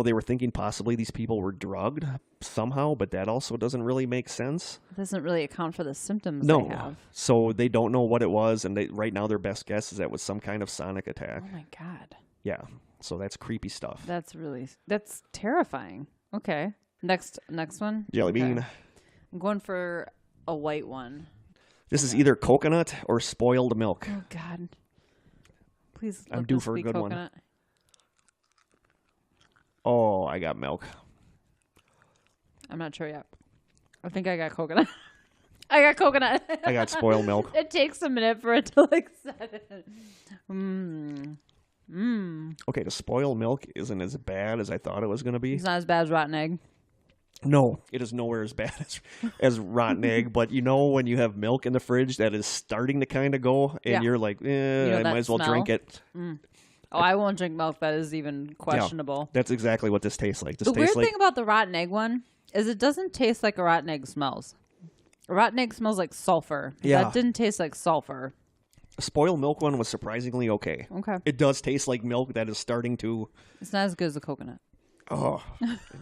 They were thinking possibly these people were drugged somehow, but that also doesn't really make sense. It doesn't really account for the symptoms No, they have. so they don't know what it was, and right now their best guess is that it was some kind of sonic attack. Oh my God. Yeah, so that's creepy stuff. That's terrifying. Okay. Next one. Jelly Okay. bean. I'm going for a white one. This is either coconut or spoiled milk. Oh God. Please. I'm let due this for a be good one. coconut. Oh, I got milk. I'm not sure yet. I think I got coconut. I got coconut. I got spoiled milk. It takes a minute for it to like set in. Okay, the spoiled milk isn't as bad as I thought it was going to be. It's not as bad as rotten egg. No, it is nowhere as bad as rotten egg. But when you have milk in the fridge that is starting to kind of go, and Yeah. you're like, I that might as well smell? drink it. Oh, I won't drink milk that is even questionable. That's exactly what this tastes like. This The weird tastes like thing about the rotten egg one is it doesn't taste like a rotten egg smells. A rotten egg smells like sulfur. Yeah. That didn't taste like sulfur. the spoiled milk one was surprisingly okay. Okay. It does taste like milk that is starting to. It's not as good as the coconut. Oh, it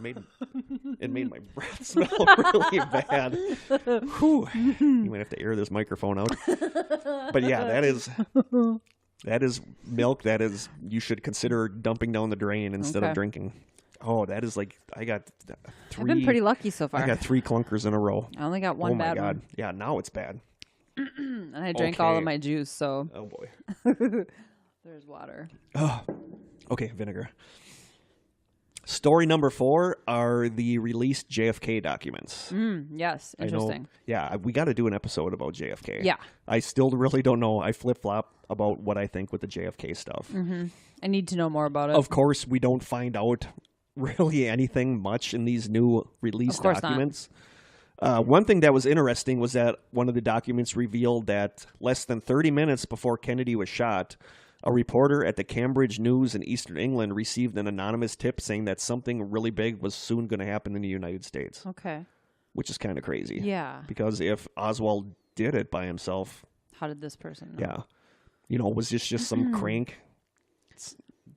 made my breath smell really bad. Whew. You might have to air this microphone out. But yeah, that is milk that is you should consider dumping down the drain instead of drinking. Oh, that is like I got 3. I've been pretty lucky so far. I got 3 clunkers in a row. I only got one bad one. Yeah, now it's bad. And I drank all of my juice, so Oh boy. there's water. Oh, okay, vinegar. Story number 4 are the released JFK documents. Yes, interesting. We got to do an episode about JFK. Yeah. I still really don't know. I flip-flop about what I think with the JFK stuff. I need to know more about it. Of course, we don't find out really anything much in these new released documents. One thing that was interesting was that one of the documents revealed that less than 30 minutes before Kennedy was shot, a reporter at the Cambridge News in Eastern England received an anonymous tip saying that something really big was soon going to happen in the United States. Okay. Which is kind of crazy. Yeah. Because if Oswald did it by himself... How did this person know? Yeah. Was this just some crank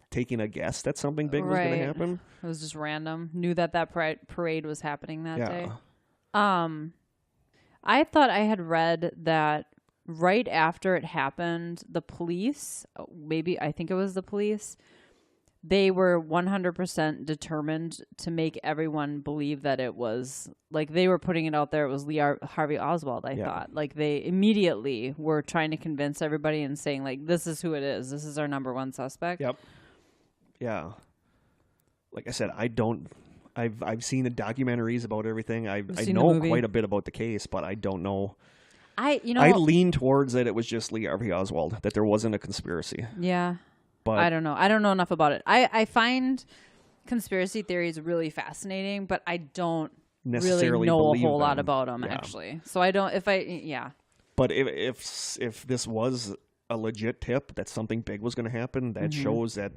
taking a guess that something big was going to happen? It was just random. Knew that parade was happening that day. I thought I had read that right after it happened, the police, I think it was the police, they were 100% determined to make everyone believe that it was, like, they were putting it out there, it was Lee Harvey Oswald, I thought. Like, they immediately were trying to convince everybody and saying, like, this is who it is. This is our number one suspect. Yep. Yeah. Like I said, I've seen the documentaries about everything. I know quite a bit about the case, but I don't know. I lean towards that it was just Lee Harvey Oswald, that there wasn't a conspiracy. Yeah. But I don't know. I don't know enough about it. I find conspiracy theories really fascinating, but I don't really know a whole lot about them, actually. So I don't, But if this was a legit tip that something big was going to happen, that shows that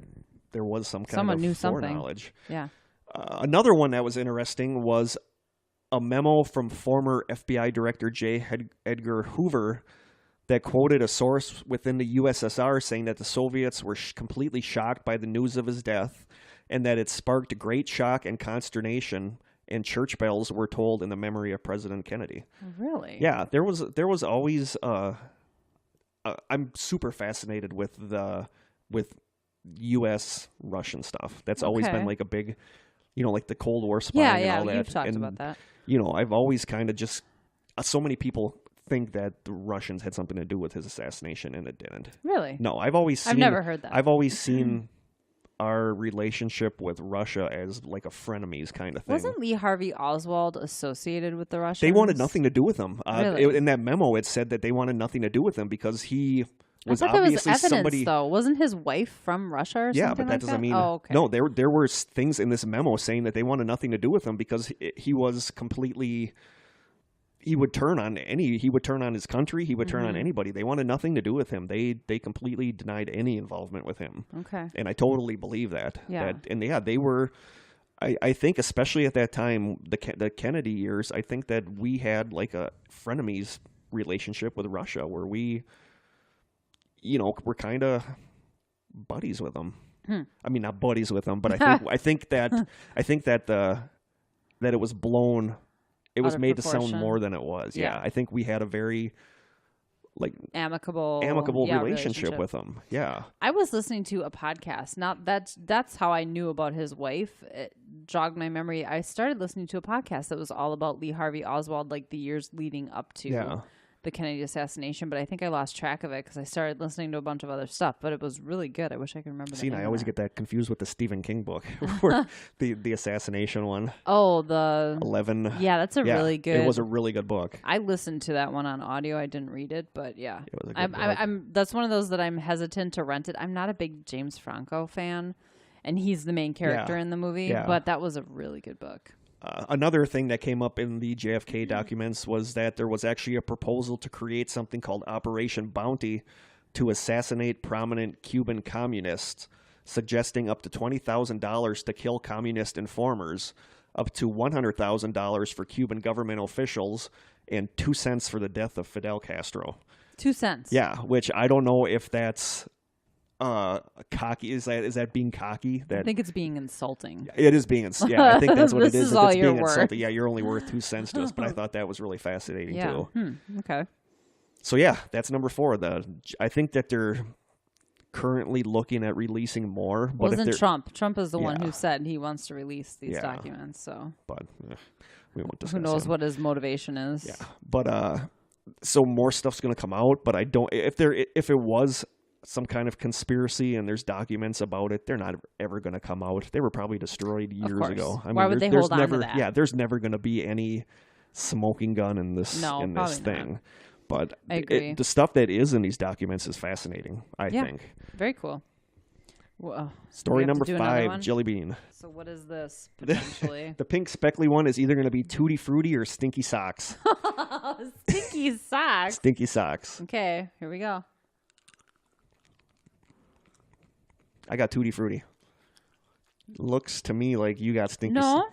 there was someone knew foreknowledge. Yeah. Another one that was interesting was a memo from former FBI Director J. Edgar Hoover that quoted a source within the USSR saying that the Soviets were completely shocked by the news of his death and that it sparked great shock and consternation, and church bells were tolled in the memory of President Kennedy. Really? Yeah, there was always I'm super fascinated with U.S. Russian stuff. That's always been like a big, like the Cold War spying and all that. Yeah, you've talked about that. I've always kind of just, so many people think that the Russians had something to do with his assassination, and it didn't. Really? No, I've never heard that. I've always seen our relationship with Russia as like a frenemies kind of thing. Wasn't Lee Harvey Oswald associated with the Russians? They wanted nothing to do with him. Really? In that memo, it said that they wanted nothing to do with him because he was I thought obviously there was evidence, somebody. Though wasn't his wife from Russia or something? Yeah, but that doesn't mean. Oh, okay. No, there were things in this memo saying that they wanted nothing to do with him because he was completely. He would turn on his country. He would turn on anybody. They wanted nothing to do with him. They completely denied any involvement with him. Okay. And I totally believe that. Yeah. They were. I think especially at that time, the Kennedy years, I think that we had like a frenemies relationship with Russia where we. We're kind of buddies with them. I mean, not buddies with them, but I think that it was blown. It was made to sound more than it was. Yeah. I think we had a very amicable relationship with them. Yeah. I was listening to a podcast. Now that's how I knew about his wife. It jogged my memory. I started listening to a podcast that was all about Lee Harvey Oswald, like the years leading up to the Kennedy assassination, but I think I lost track of it because I started listening to a bunch of other stuff, but it was really good. I wish I could remember the name. I always get that confused with the Stephen King book, where the assassination one. Oh, the 11. Yeah, that's really good. It was a really good book. I listened to that one on audio. I didn't read it, but yeah. It was a good book. I'm that's one of those that I'm hesitant to rent it. I'm not a big James Franco fan, and he's the main character in the movie, but that was a really good book. Another thing that came up in the JFK documents was that there was actually a proposal to create something called Operation Bounty to assassinate prominent Cuban communists, suggesting up to $20,000 to kill communist informers, up to $100,000 for Cuban government officials, and 2 cents for the death of Fidel Castro. 2 cents? Yeah, which I don't know if that's... cocky. Is that being cocky? I think it's being insulting. It is being insulting. Yeah, I think that's what it is. This is all you're worth. Insulting. Yeah, you're only worth 2 cents to us, but I thought that was really fascinating too. Okay. So yeah, that's number 4. I think that they're currently looking at releasing more. But wasn't Trump? Trump is the one who said he wants to release these documents. So, but we won't discuss. Who knows him. what his motivation is? Yeah, but so more stuff's going to come out. But I don't. If it was some kind of conspiracy, and there's documents about it. They're not ever going to come out. They were probably destroyed years ago. I mean, why would they hold on to that? Yeah, there's never going to be any smoking gun in this thing. Not. But I agree. the stuff that is in these documents is fascinating, I think. Very cool. Well, Story number 5, jelly bean. So what is this, potentially? The pink speckly one is either going to be Tutti Frutti or Stinky Socks. Stinky Socks? Stinky Socks. Okay, here we go. I got Tutti Frutti. Looks to me like you got Stinky No.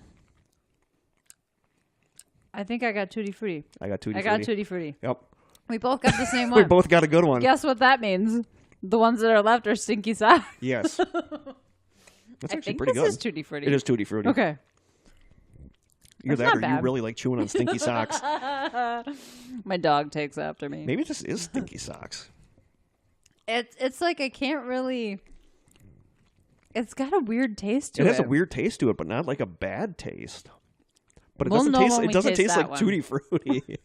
I think I got Tutti Frutti. I got Tutti Frutti. I got Tutti Frutti. Yep. We both got the same one. We both got a good one. Guess what that means? The ones that are left are Stinky Socks. Yes. That's actually pretty good. This is Tutti Frutti. It is Tutti Frutti. Okay. You're that, or you really like chewing on Stinky Socks. My dog takes after me. Maybe this is Stinky Socks. It's like I can't really. It's got a weird taste to it. It has a weird taste to it, but not like a bad taste. But it We'll doesn't know taste. when It we doesn't taste taste that like one. Tutti Frutti.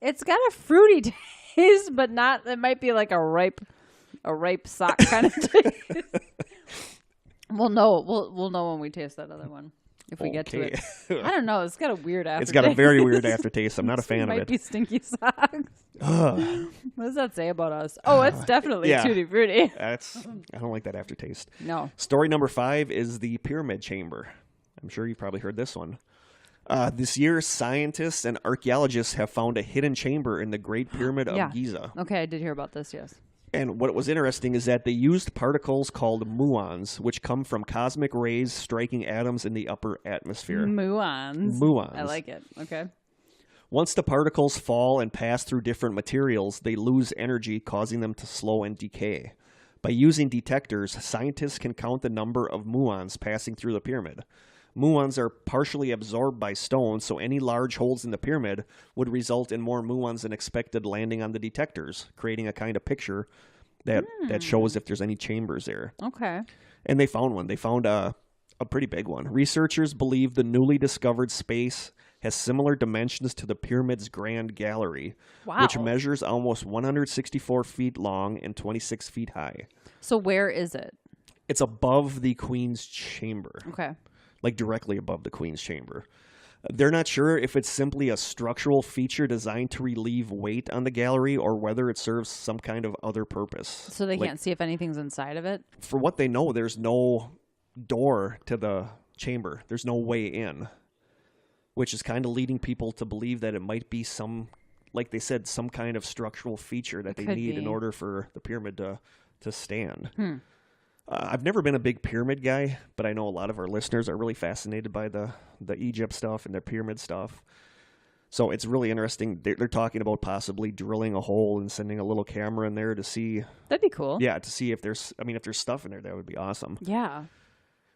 It's got a fruity taste, but not. It might be like a ripe sock kind of taste. We'll know. We'll know when we taste that other one if we get to it. I don't know. It's got a weird aftertaste. It's got a very weird aftertaste. I'm not a fan of Might it. be Stinky Socks. What does that say about us? Oh, it's definitely Tutti Frutti. I don't like that aftertaste. No. Story number 5 is the Pyramid Chamber. I'm sure you've probably heard this one. This year, scientists and archaeologists have found a hidden chamber in the Great Pyramid of Giza. Okay, I did hear about this, yes. And what was interesting is that they used particles called muons, which come from cosmic rays striking atoms in the upper atmosphere. Muons. Muons. I like it. Okay. Once the particles fall and pass through different materials, they lose energy, causing them to slow and decay. By using detectors, scientists can count the number of muons passing through the pyramid. Muons are partially absorbed by stone, so any large holes in the pyramid would result in more muons than expected landing on the detectors, creating a kind of picture that shows if there's any chambers there. Okay. And they found one. They found a pretty big one. Researchers believe the newly discovered space has similar dimensions to the pyramid's Grand Gallery, which measures almost 164 feet long and 26 feet high. So where is it? It's above the Queen's Chamber. Okay. Like directly above the Queen's Chamber. They're not sure if it's simply a structural feature designed to relieve weight on the gallery or whether it serves some kind of other purpose. So they can't see if anything's inside of it? For what they know, there's no door to the chamber. There's no way in, which is kind of leading people to believe that it might be some, like they said, some kind of structural feature that they need in order for the pyramid to stand. I've never been a big pyramid guy, but I know a lot of our listeners are really fascinated by the Egypt stuff and the pyramid stuff. So it's really interesting. They're talking about possibly drilling a hole and sending a little camera in there to see. That'd be cool. Yeah, to see if there's stuff in there, that would be awesome. Yeah.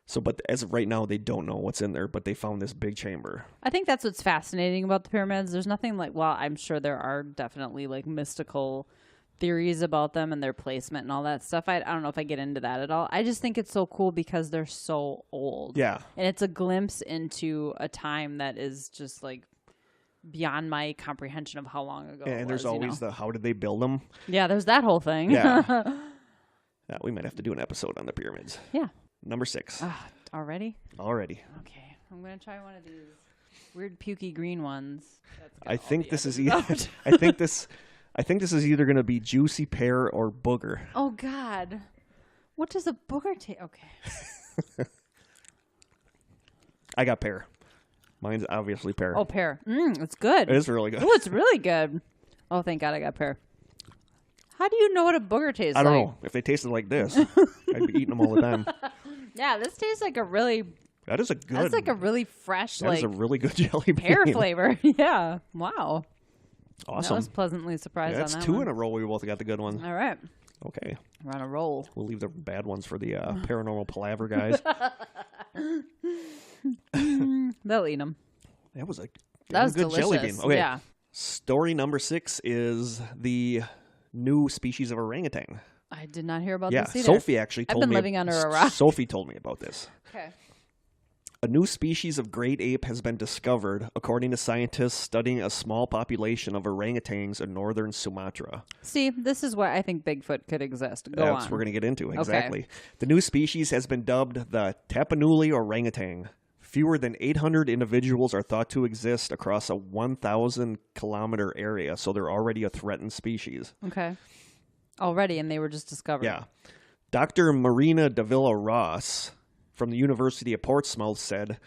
So, but as of right now, they don't know what's in there, but they found this big chamber. I think that's what's fascinating about the pyramids. There's nothing like, well, I'm sure there are definitely like mystical theories about them and their placement and all that stuff. I don't know if I get into that at all. I just think it's so cool because they're so old. Yeah. And it's a glimpse into a time that is just like beyond my comprehension of how long ago And there's always the how did they build them? Yeah, there's that whole thing. Yeah. We might have to do an episode on the pyramids. Yeah. Number 6. Already? Already. Okay. I'm going to try one of these weird pukey green ones. I think this is either I think this is either going to be juicy pear or booger. Oh, God. What does a booger taste? Okay. I got pear. Mine's obviously pear. Oh, pear. It's good. It is really good. Oh, it's really good. Oh, thank God I got pear. How do you know what a booger tastes like? I don't know. If they tasted like this, I'd be eating them all the time. Yeah, this tastes like a really... That is a good... That's like a really fresh, That is a really good jelly bean. pear flavor. Yeah. Wow. Awesome. I was pleasantly surprised on that That's 2 one. in a row. We both got the good ones. All right. Okay. We're on a roll. We'll leave the bad ones for the paranormal palaver guys. They'll eat them. That was a That was good delicious. jelly bean. Okay. Yeah. Story number 6 is the new species of orangutan. I did not hear about Yeah, this either. Sophie actually told me. I've been living under a rock. Sophie told me about this. Okay. A new species of great ape has been discovered, according to scientists studying a small population of orangutans in northern Sumatra. See, this is where I think Bigfoot could exist. Go That's on. what we're going to get into, exactly. The new species has been dubbed the Tapanuli orangutan. Fewer than 800 individuals are thought to exist across a 1,000-kilometer area, so they're already a threatened species. Okay. Already, and they were just discovered. Yeah. Dr. Marina Davila Ross from the University of Portsmouth said,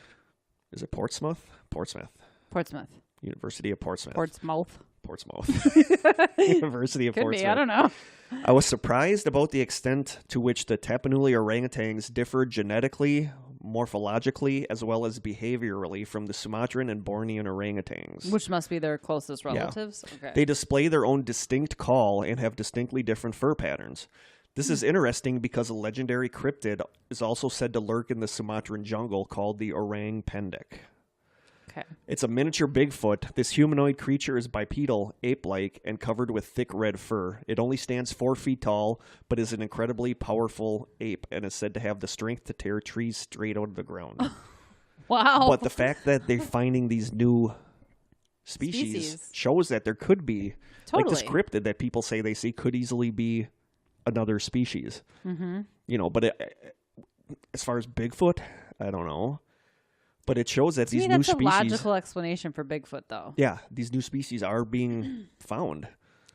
is it Portsmouth? Portsmouth. University of Portsmouth. Portsmouth. University of Could Portsmouth. be, I don't know. I was surprised about the extent to which the Tapanuli orangutans differ genetically, morphologically, as well as behaviorally from the Sumatran and Bornean orangutans. Which must be their closest relatives? Yeah. Okay. They display their own distinct call and have distinctly different fur patterns. This is interesting because a legendary cryptid is also said to lurk in the Sumatran jungle called the orang pendek. Okay. It's a miniature Bigfoot. This humanoid creature is bipedal, ape-like, and covered with thick red fur. It only stands 4 feet tall, but is an incredibly powerful ape and is said to have the strength to tear trees straight out of the ground. Wow. But the fact that they're finding these new species shows that there could be, like this cryptid that people say they see could easily be another species. Mm-hmm. You know, but as far as Bigfoot, I don't know. But it shows that these new species... that's a logical explanation for Bigfoot, though. Yeah, these new species are being found.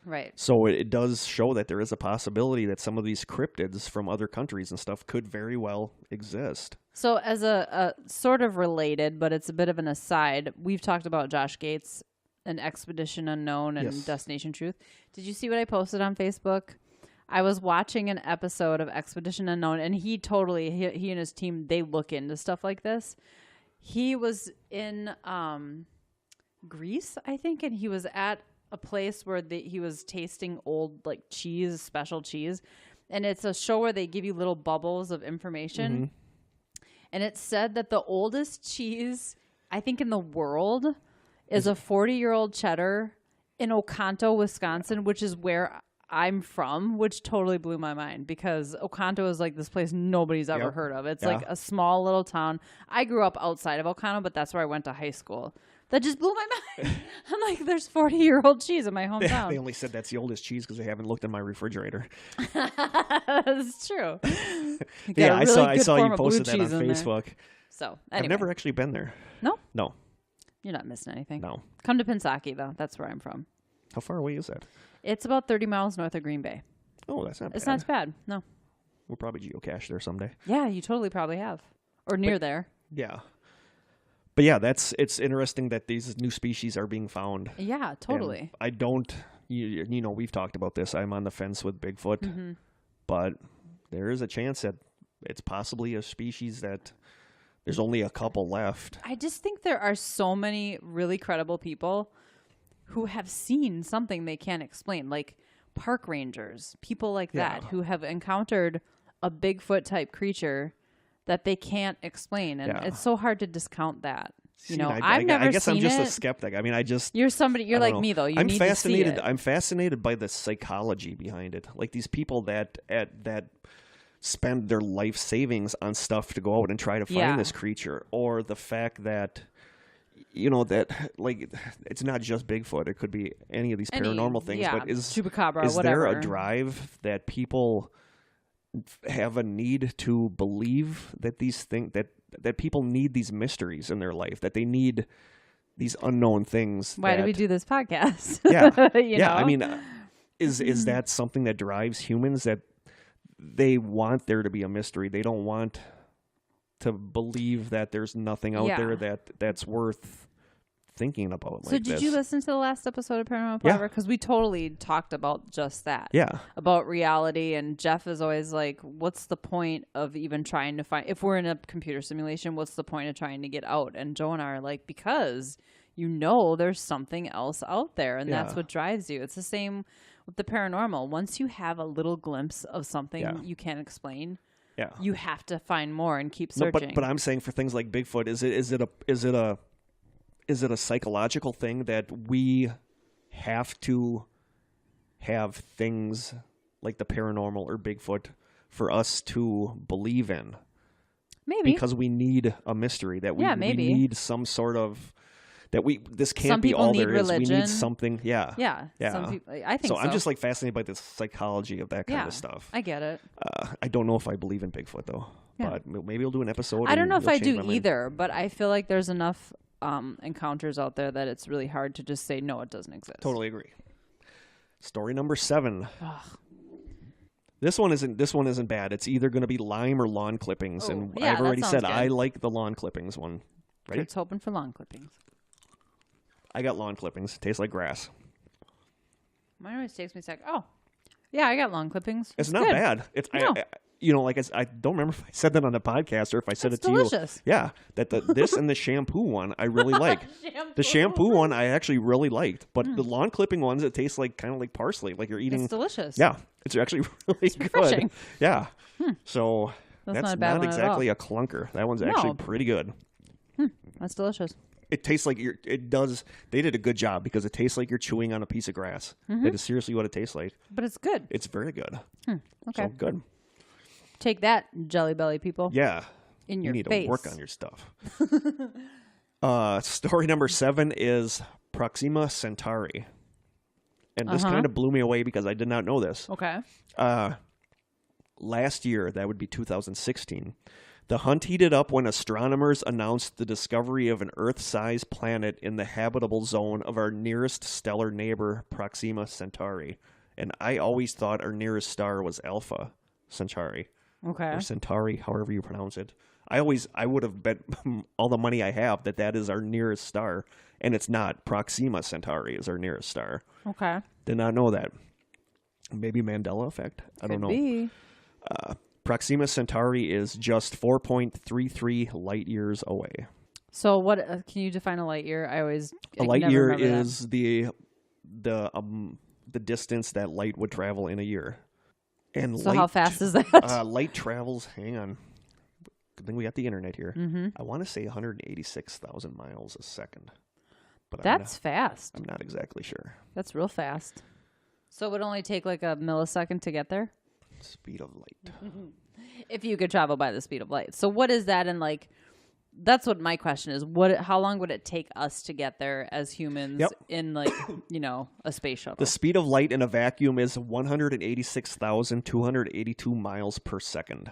Right. So it does show that there is a possibility that some of these cryptids from other countries and stuff could very well exist. So as a sort of related, but it's a bit of an aside, we've talked about Josh Gates and Expedition Unknown and Destination Truth. Did you see what I posted on Facebook? I was watching an episode of Expedition Unknown, and he and his team, they look into stuff like this. He was in Greece, I think, and he was at a place where he was tasting old, like, cheese, special cheese. And it's a show where they give you little bubbles of information. Mm-hmm. And it said that the oldest cheese, I think, in the world is a 40-year-old cheddar in Oconto, Wisconsin, which is where I'm from, which totally blew my mind because Oconto is like this place nobody's ever heard of. It's like a small little town. I grew up outside of Oconto, but that's where I went to high school. That just blew my mind. I'm like, there's 40-year-old cheese in my hometown. They only said that's the oldest cheese because they haven't looked in my refrigerator. That's true. Yeah, I saw you posted that on Facebook. So, anyway. I've never actually been there. No? No. You're not missing anything. No. Come to Pensacola, though. That's where I'm from. How far away is that? It's about 30 miles north of Green Bay. Oh, that's not bad. It's not bad. No. We'll probably geocache there someday. Yeah, you totally probably have. Or near there. Yeah. But yeah, it's interesting that these new species are being found. Yeah, totally. And I don't, you know, we've talked about this. I'm on the fence with Bigfoot, but there is a chance that it's possibly a species that there's only a couple left. I just think there are so many really credible people who have seen something they can't explain, like park rangers, people like that who have encountered a Bigfoot type creature that they can't explain, and it's so hard to discount that. You know, I've never seen it. I guess I'm just a skeptic. I mean, you're somebody. You're like me, though. I'm fascinated. I'm fascinated by the psychology behind it. Like these people that spend their life savings on stuff to go out and try to find this creature, or the fact that, you know, that like it's not just Bigfoot. It could be any of these paranormal things. But Chupacabra, is whatever. there a drive that people have a need to believe that these things that people need these mysteries in their life, that they need these unknown things? Why do we do this podcast? Yeah. you know? I mean, is that something that drives humans, that they want there to be a mystery? They don't want to believe that there's nothing out there that's worth thinking about. So did you listen to the last episode of Paranormal Palaver? Because we totally talked about just that. Yeah. About reality. And Jeff is always like, what's the point of even trying to find, if we're in a computer simulation, what's the point of trying to get out? And Joe and I are like, because you know there's something else out there, and that's what drives you. It's the same with the paranormal. Once you have a little glimpse of something you can't explain, you have to find more and keep searching. No, but I'm saying for things like Bigfoot, is it a psychological thing that we have to have things like the paranormal or Bigfoot for us to believe in? Maybe. because we need a mystery, that we maybe. need some sort of, this can't Some be people all need there is. We religion. need something. Yeah. Yeah. Yeah. Some people, I think so. I'm just like fascinated by the psychology of that kind of stuff. I get it. I don't know if I believe in Bigfoot though, but maybe we'll do an episode. I don't know if you'll I change do my mind. either, but I feel like there's enough encounters out there that it's really hard to just say no, it doesn't exist. Totally agree. Story number 7. Ugh. This one isn't bad. It's either going to be lime or lawn clippings, and yeah, I've that already sounds said good. I like the lawn clippings one. Right? It's hoping for lawn clippings. I got lawn clippings. It tastes like grass. Mine always takes me a sec. Oh, yeah, I got lawn clippings. It's not good. bad. It's No. I don't remember if I said that on the podcast or if I said It's it to delicious. you. Yeah, that this and the shampoo one I really like. The shampoo one I actually really liked, but the lawn clipping ones, it tastes like kind of like parsley, like you're eating. It's delicious. Yeah, it's actually really good. refreshing. Yeah, so That's that's not a bad one at exactly all. a clunker. That one's actually No. pretty good. That's delicious. It tastes like it does. They did a good job because it tastes like you're chewing on a piece of grass. That is seriously what it tastes like. But it's good. It's very good. Okay. So good. Take that, Jelly Belly people. Yeah. In You your need face. to work on your stuff. Story number 7 is Proxima Centauri. And this kind of blew me away because I did not know this. Okay. Last year, that would be 2016, the hunt heated up when astronomers announced the discovery of an Earth-sized planet in the habitable zone of our nearest stellar neighbor, Proxima Centauri. And I always thought our nearest star was Alpha Centauri. Okay. Or Centauri, however you pronounce it. I would have bet all the money I have that is our nearest star, and it's not. Proxima Centauri is our nearest star. Okay. Did not know that. Maybe Mandela effect? I don't know. Be. Proxima Centauri is just 4.33 light years away. So what? Can you define a light year? A light year is the distance that light would travel in a year. And So how fast is that? Light travels. Hang on. Good thing we got the internet here. Mm-hmm. I want to say 186,000 miles a second. But That's fast. I'm not exactly sure. That's real fast. So it would only take like a millisecond to get there? Speed of light. If you could travel by the speed of light. So what is that in like... That's what my question is. How long would it take us to get there as humans in like, a space shuttle? The speed of light in a vacuum is 186,282 miles per second.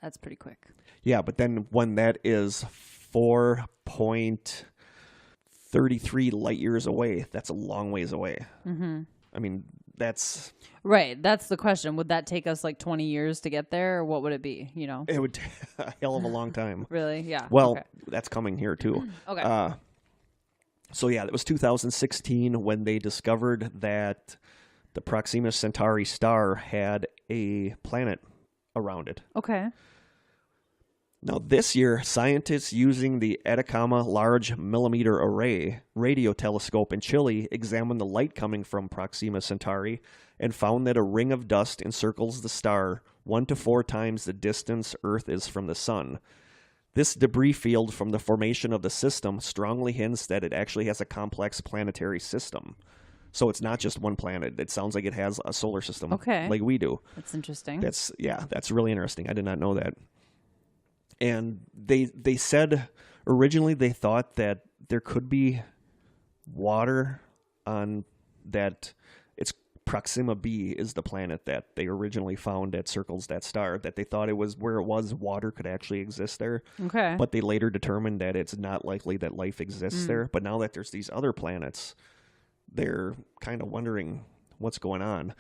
That's pretty quick. Yeah, but then when that is 4.33 light years away, that's a long ways away. Mm-hmm. I mean, that's... Right. That's the question. Would that take us like 20 years to get there, or what would it be, It would take a hell of a long time. Really? Yeah. Well, okay. That's coming here too. Okay. So yeah, it was 2016 when they discovered that the Proxima Centauri star had a planet around it. Okay. Now this year, scientists using the Atacama Large Millimeter Array radio telescope in Chile examined the light coming from Proxima Centauri and found that a ring of dust encircles the star 1 to 4 times the distance Earth is from the sun. This debris field from the formation of the system strongly hints that it actually has a complex planetary system. So it's not just one planet. It sounds like it has a solar system like we do. That's interesting. That's really interesting. I did not know that. And they said originally they thought that there could be water on that. It's Proxima b is the planet that they originally found that circles that star, that they thought it was where it was water could actually exist there. Okay. But they later determined that it's not likely that life exists there. But now that there's these other planets, they're kind of wondering what's going on.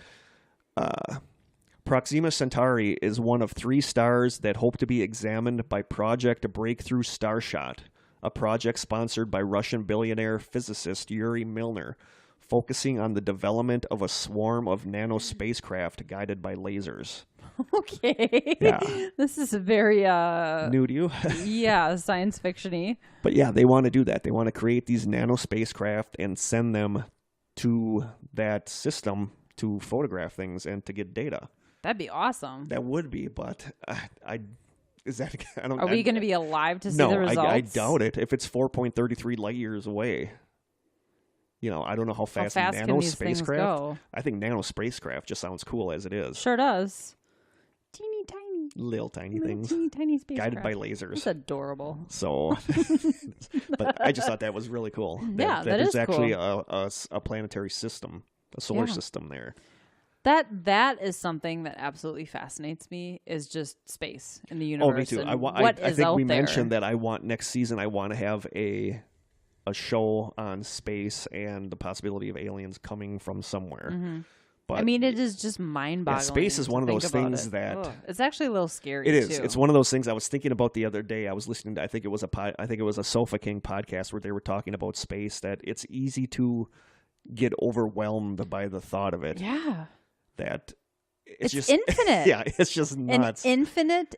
Proxima Centauri is one of 3 stars that hope to be examined by Project Breakthrough Starshot, a project sponsored by Russian billionaire physicist Yuri Milner, focusing on the development of a swarm of nano spacecraft guided by lasers. Okay. Yeah. This is very New to you? yeah, science fiction-y. But yeah, they want to do that. They want to create these nano spacecraft and send them to that system to photograph things and to get data. That'd be awesome. That would be, but is that? I don't. Are we going to be alive to see no, the results? I doubt it. If it's 4.33 light years away, I don't know how fast can nano these things spacecraft. go? I think nano spacecraft just sounds cool as it is. Sure does. Teeny tiny. little tiny Little things teeny tiny spacecraft. guided by lasers. It's adorable. So, but I just thought that was really cool. That there's is actually cool. a planetary system, a solar system there. That is something that absolutely fascinates me, is just space in the universe. Oh, me too. I think we mentioned that I want next season. I want to have a show on space and the possibility of aliens coming from somewhere. Mm-hmm. But I mean, it is just mind-boggling. Yeah, space is one of those things it. that it's actually a little scary. it is. Too. It's one of those things I was thinking about the other day. I was listening to, I think it was a Sofa King podcast where they were talking about space. That it's easy to get overwhelmed by the thought of it. Yeah. That it's just infinite. Yeah, it's just nuts. And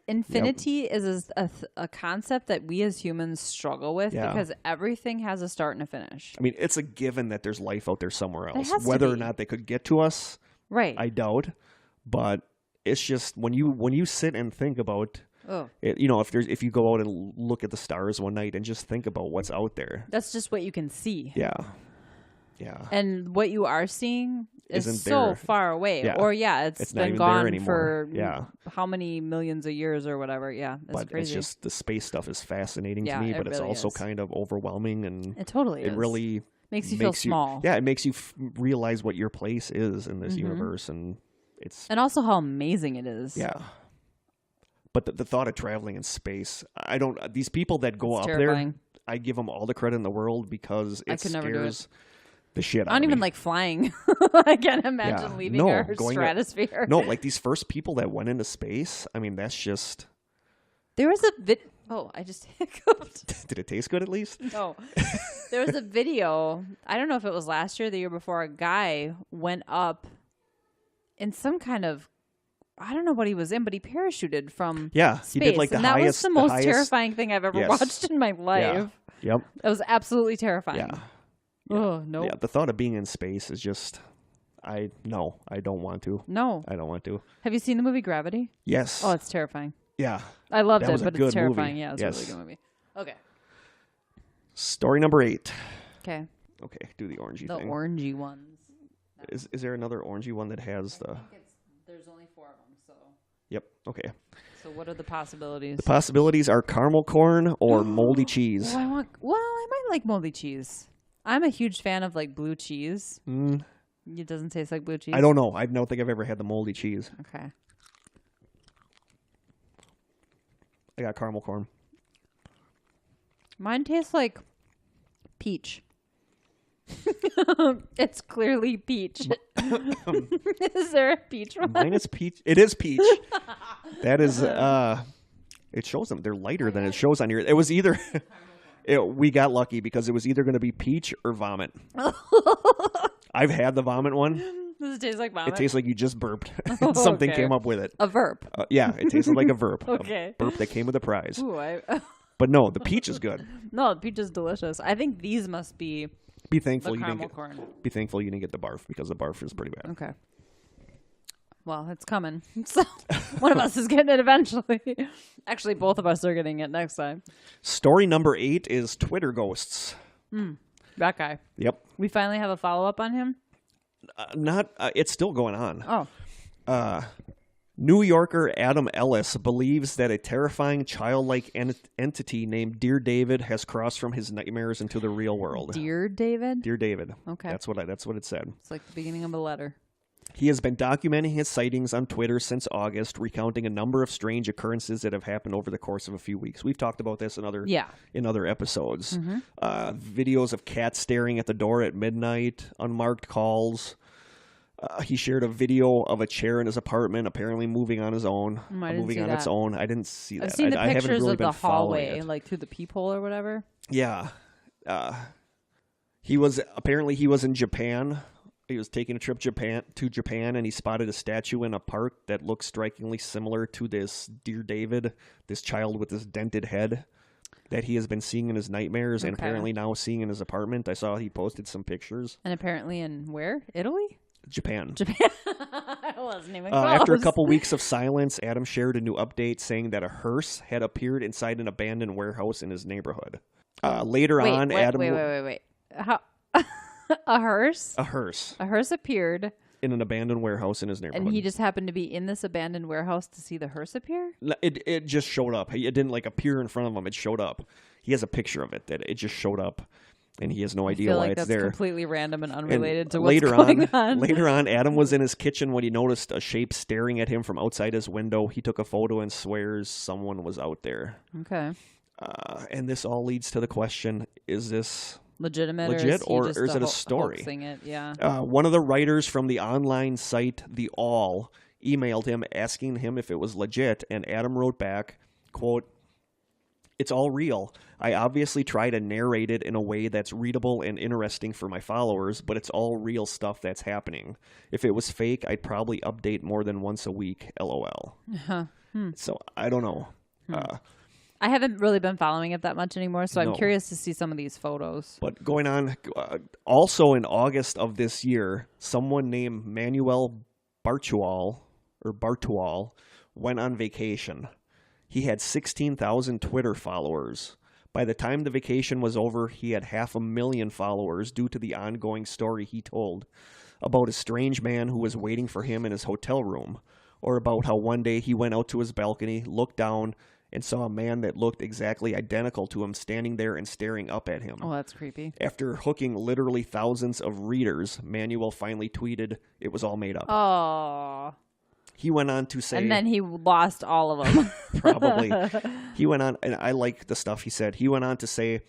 infinity is a concept that we as humans struggle with because everything has a start and a finish. I mean, it's a given that there's life out there somewhere else. has to Whether be. or not they could get to us, Right. I doubt. But it's just when you sit and think about it, if you go out and look at the stars one night and just think about what's out there. That's just what you can see. Yeah. Yeah. And what you are seeing is Isn't so there. far away. Yeah. Or not it's been even gone there anymore. for how many millions of years or whatever. Yeah, that's But crazy. it's just the space stuff is fascinating to me, it but it's really also is. kind of overwhelming, and It totally is. it really makes you feel small. Yeah, it makes you realize what your place is in this universe, and And also how amazing it is. Yeah. But the thought of traveling in space, these people that go up terrifying. there, I give them all the credit in the world because it could never do scares the shit out of me. I don't even like flying. I can't imagine leaving our going up- stratosphere. No, like these first people that went into space, I mean, that's just... There was a Oh, I just hiccuped. Did it taste good at least? No. There was a video, I don't know if it was last year or the year before, a guy went up in some kind of, I don't know what he was in, but he parachuted from space. He did like the and that highest... was the most terrifying thing I've ever watched in my life. Yeah. Yep. It was absolutely terrifying. Yeah. Oh, no. Yeah, the thought of being in space is just... I don't want to. No. I don't want to. Have you seen the movie Gravity? Yes. Oh, it's terrifying. Yeah. I loved That it, was a but good it's terrifying. movie. Yeah, it's a really good movie. Okay. Story number 8. Okay. Okay, do the orangey The thing. orangey ones. Is there another orangey one that has the... There's only 4 of them, so. Yep, okay. So what are the possibilities? The possibilities are caramel corn or moldy cheese. Oh, I might like moldy cheese. I'm a huge fan of like blue cheese. It doesn't taste like blue cheese. I don't know. I don't think I've ever had the moldy cheese. Okay. I got caramel corn. Mine tastes like peach. It's clearly peach. Is there a peach one? Mine is peach. It is peach. That is, it shows them. They're lighter than it shows on here. It was either, we got lucky because it was either going to be peach or vomit. I've had the vomit one. Does it taste like vomit? It tastes like you just burped. Something came up with it. A verb. Yeah, it tasted like a verb. Okay. A burp that came with a prize. Ooh, But no, the peach is good. No, the peach is delicious. I think these must be Be the thankful you didn't caramel get. corn. Be thankful you didn't get the barf because the barf is pretty bad. Okay. Well, it's coming. So one of us is getting it eventually. Actually, both of us are getting it next time. Story number 8 is Twitter ghosts. That guy. Yep. We finally have a follow-up on him? It's still going on. Oh. New Yorker Adam Ellis believes that a terrifying childlike entity named Dear David has crossed from his nightmares into the real world. Dear David? Dear David. Okay. That's what it said. It's like the beginning of a letter. He has been documenting his sightings on Twitter since August, recounting a number of strange occurrences that have happened over the course of a few weeks. We've talked about this in other episodes. Videos of cats staring at the door at midnight, unmarked calls. He shared a video of a chair in his apartment apparently moving on his own, moving on its own. I didn't see that. I've seen the I haven't pictures really of been the following hallway, it. like through the peephole or whatever. Yeah. He was in Japan. He was taking a trip to Japan, and he spotted a statue in a park that looks strikingly similar to this Dear David, this child with this dented head that he has been seeing in his nightmares and apparently now seeing in his apartment. I saw he posted some pictures. And apparently in where? Italy? Japan. I wasn't even close. After a couple weeks of silence, Adam shared a new update saying that a hearse had appeared inside an abandoned warehouse in his neighborhood. Later Adam... Wait. How? A hearse? A hearse. A hearse appeared in an abandoned warehouse in his neighborhood. And he just happened to be in this abandoned warehouse to see the hearse appear? It just showed up. It didn't like appear in front of him. It showed up. He has a picture of it that it just showed up, and he has no idea why it's there. That's completely random and unrelated to what's going on. Later on, Adam was in his kitchen when he noticed a shape staring at him from outside his window. He took a photo and swears someone was out there. Okay. And this all leads to the question, is this legit, or is it a story? It? Yeah. One of the writers from the online site The All emailed him asking him if it was legit, and Adam wrote back, quote, "It's all real. I obviously try to narrate it in a way that's readable and interesting for my followers, but it's all real stuff that's happening. If it was fake, I'd probably update more than once a week, LOL." So I don't know. I haven't really been following it that much anymore, so I'm curious to see some of these photos. But going on, also in August of this year, someone named Manuel Bartual went on vacation. He had 16,000 Twitter followers. By the time the vacation was over, he had 500,000 followers due to the ongoing story he told about a strange man who was waiting for him in his hotel room, or about how one day he went out to his balcony, looked down, and saw a man that looked exactly identical to him standing there and staring up at him. Oh, that's creepy. After hooking literally thousands of readers, Manuel finally tweeted, "It was all made up." Oh. He went on to say... And then he lost all of them. Probably. He went on, and I like the stuff he said. He went on to say,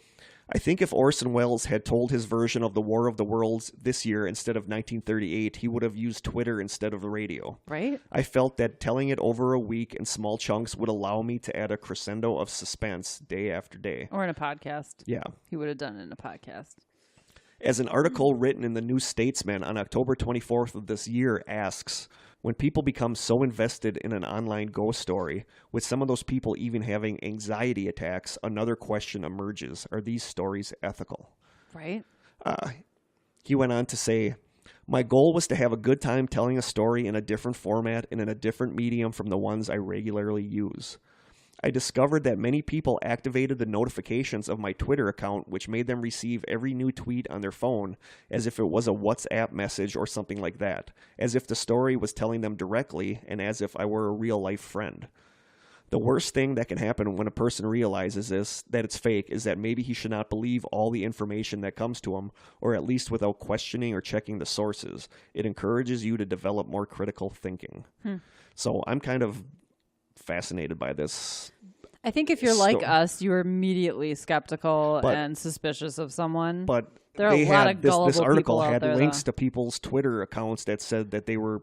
"I think if Orson Welles had told his version of the War of the Worlds this year instead of 1938, he would have used Twitter instead of the radio. Right? I felt that telling it over a week in small chunks would allow me to add a crescendo of suspense day after day." Or in a podcast. Yeah. He would have done it in a podcast. As an article written in the New Statesman on October 24th of this year asks, when people become so invested in an online ghost story, with some of those people even having anxiety attacks, another question emerges. Are these stories ethical? Right. He went on to say, "My goal was to have a good time telling a story in a different format and in a different medium from the ones I regularly use. I discovered that many people activated the notifications of my Twitter account, which made them receive every new tweet on their phone as if it was a WhatsApp message or something like that, as if the story was telling them directly and as if I were a real-life friend. The worst thing that can happen when a person realizes this, that it's fake, is that maybe he should not believe all the information that comes to him, or at least without questioning or checking the sources. It encourages you to develop more critical thinking." So I'm kind of fascinated by this. I think if you're like us, you're immediately skeptical and suspicious of someone. But there are a lot of gullible this article people out had there, links to people's Twitter accounts that said that they were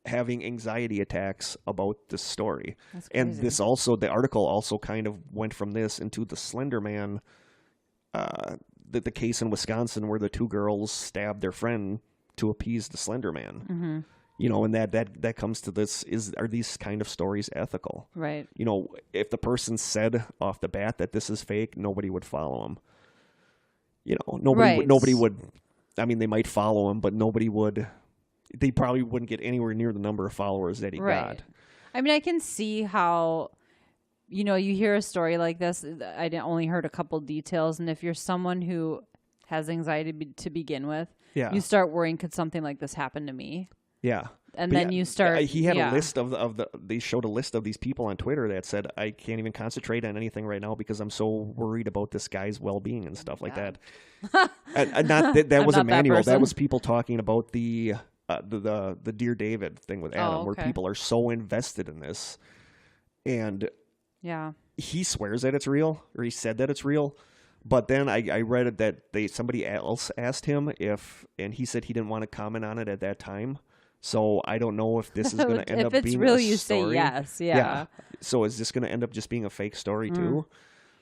having anxiety attacks about this story. That's crazy. And this also, the article also kind of went from this into the Slender Man, the case in Wisconsin where the two girls stabbed their friend to appease the Slender Man. Mm-hmm. You know, and that comes to this, are these kind of stories ethical? Right. You know, if the person said off the bat that this is fake, nobody would follow him. You know, nobody would, I mean, they might follow him, but they probably wouldn't get anywhere near the number of followers that he got. I mean, I can see how, you know, you hear a story like this, I only heard a couple details, and if you're someone who has anxiety to begin with, you start worrying, could something like this happen to me? Yeah. And then you start... He had a list they showed a list of these people on Twitter that said, I can't even concentrate on anything right now because I'm so worried about this guy's well-being and stuff like that. That wasn't Manuel. That was people talking about the Dear David thing with Adam, where people are so invested in this. And he swears that it's real, or he said that it's real. But then I read it that somebody else asked him and he said he didn't want to comment on it at that time. So I don't know if this is going to end up being a story. If it's real, you say yes. Yeah. So is this going to end up just being a fake story too?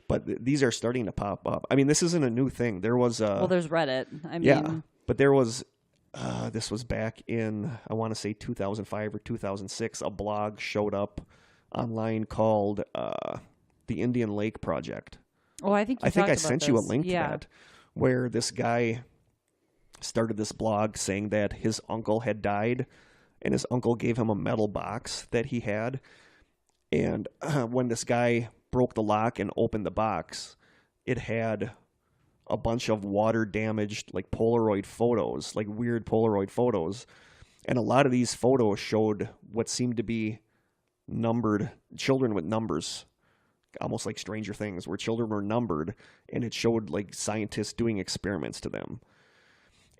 But these are starting to pop up. I mean, this isn't a new thing. There was there's Reddit. I mean, but there was. This was back in, I want to say 2005 or 2006. A blog showed up online called the Indian Lake Project. Oh, I think I sent you a link to that, where this guy started this blog saying that his uncle had died, and his uncle gave him a metal box that he had. And when this guy broke the lock and opened the box, it had a bunch of water damaged, like Polaroid photos, like weird Polaroid photos And a lot of these photos showed what seemed to be numbered children with numbers, almost like Stranger Things, where children were numbered, and it showed like scientists doing experiments to them.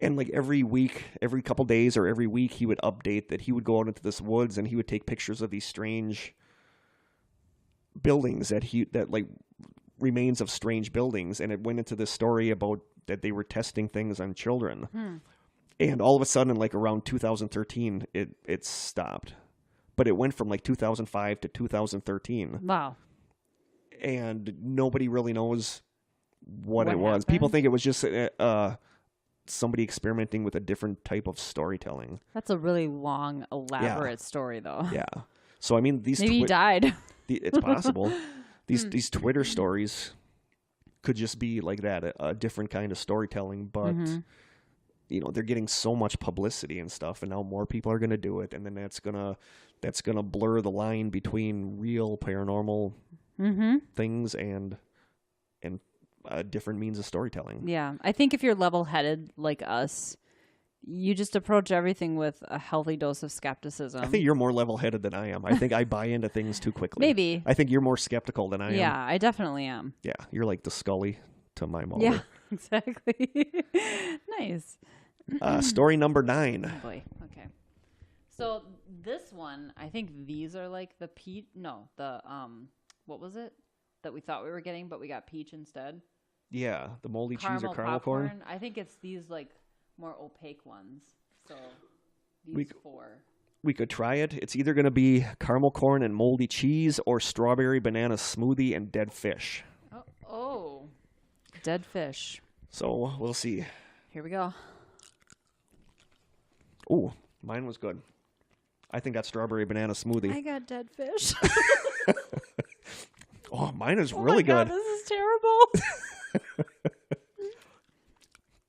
And like every week, every couple days or every week, he would update that he would go out into this woods and he would take pictures of these strange buildings that like remains of strange buildings. And it went into this story about that they were testing things on children. And all of a sudden, like around 2013, it stopped. But it went from like 2005 to 2013. Wow. And nobody really knows what it was. happened? People think it was just somebody experimenting with a different type of storytelling. That's a really long, elaborate story, though. Yeah. So, I mean, these... Maybe he died. It's possible. These Twitter stories could just be like that, a different kind of storytelling, but... You know, they're getting so much publicity and stuff, and now more people are going to do it, and then that's gonna blur the line between real paranormal things and different means of storytelling. Yeah, I think if you're level-headed like us, you just approach everything with a healthy dose of skepticism. I think you're more level-headed than I am. I think I buy into things too quickly. Maybe. I think you're more skeptical than I am. Yeah, I definitely am. Yeah, you're like the Scully to my Mulder. Yeah, exactly. Nice. Story number 9. Oh boy. Okay. So this one, I think these are like the peach. No, the what was it that we thought we were getting, but we got peach instead? Yeah, the moldy cheese or caramel popcorn. corn. I think it's these like more opaque ones. So these 4. We could try it. It's either going to be caramel corn and moldy cheese or strawberry banana smoothie and dead fish. Oh, dead fish. So we'll see. Here we go. Oh, mine was good. I think that strawberry banana smoothie. I got dead fish. Oh, mine is really God, good. this is terrible.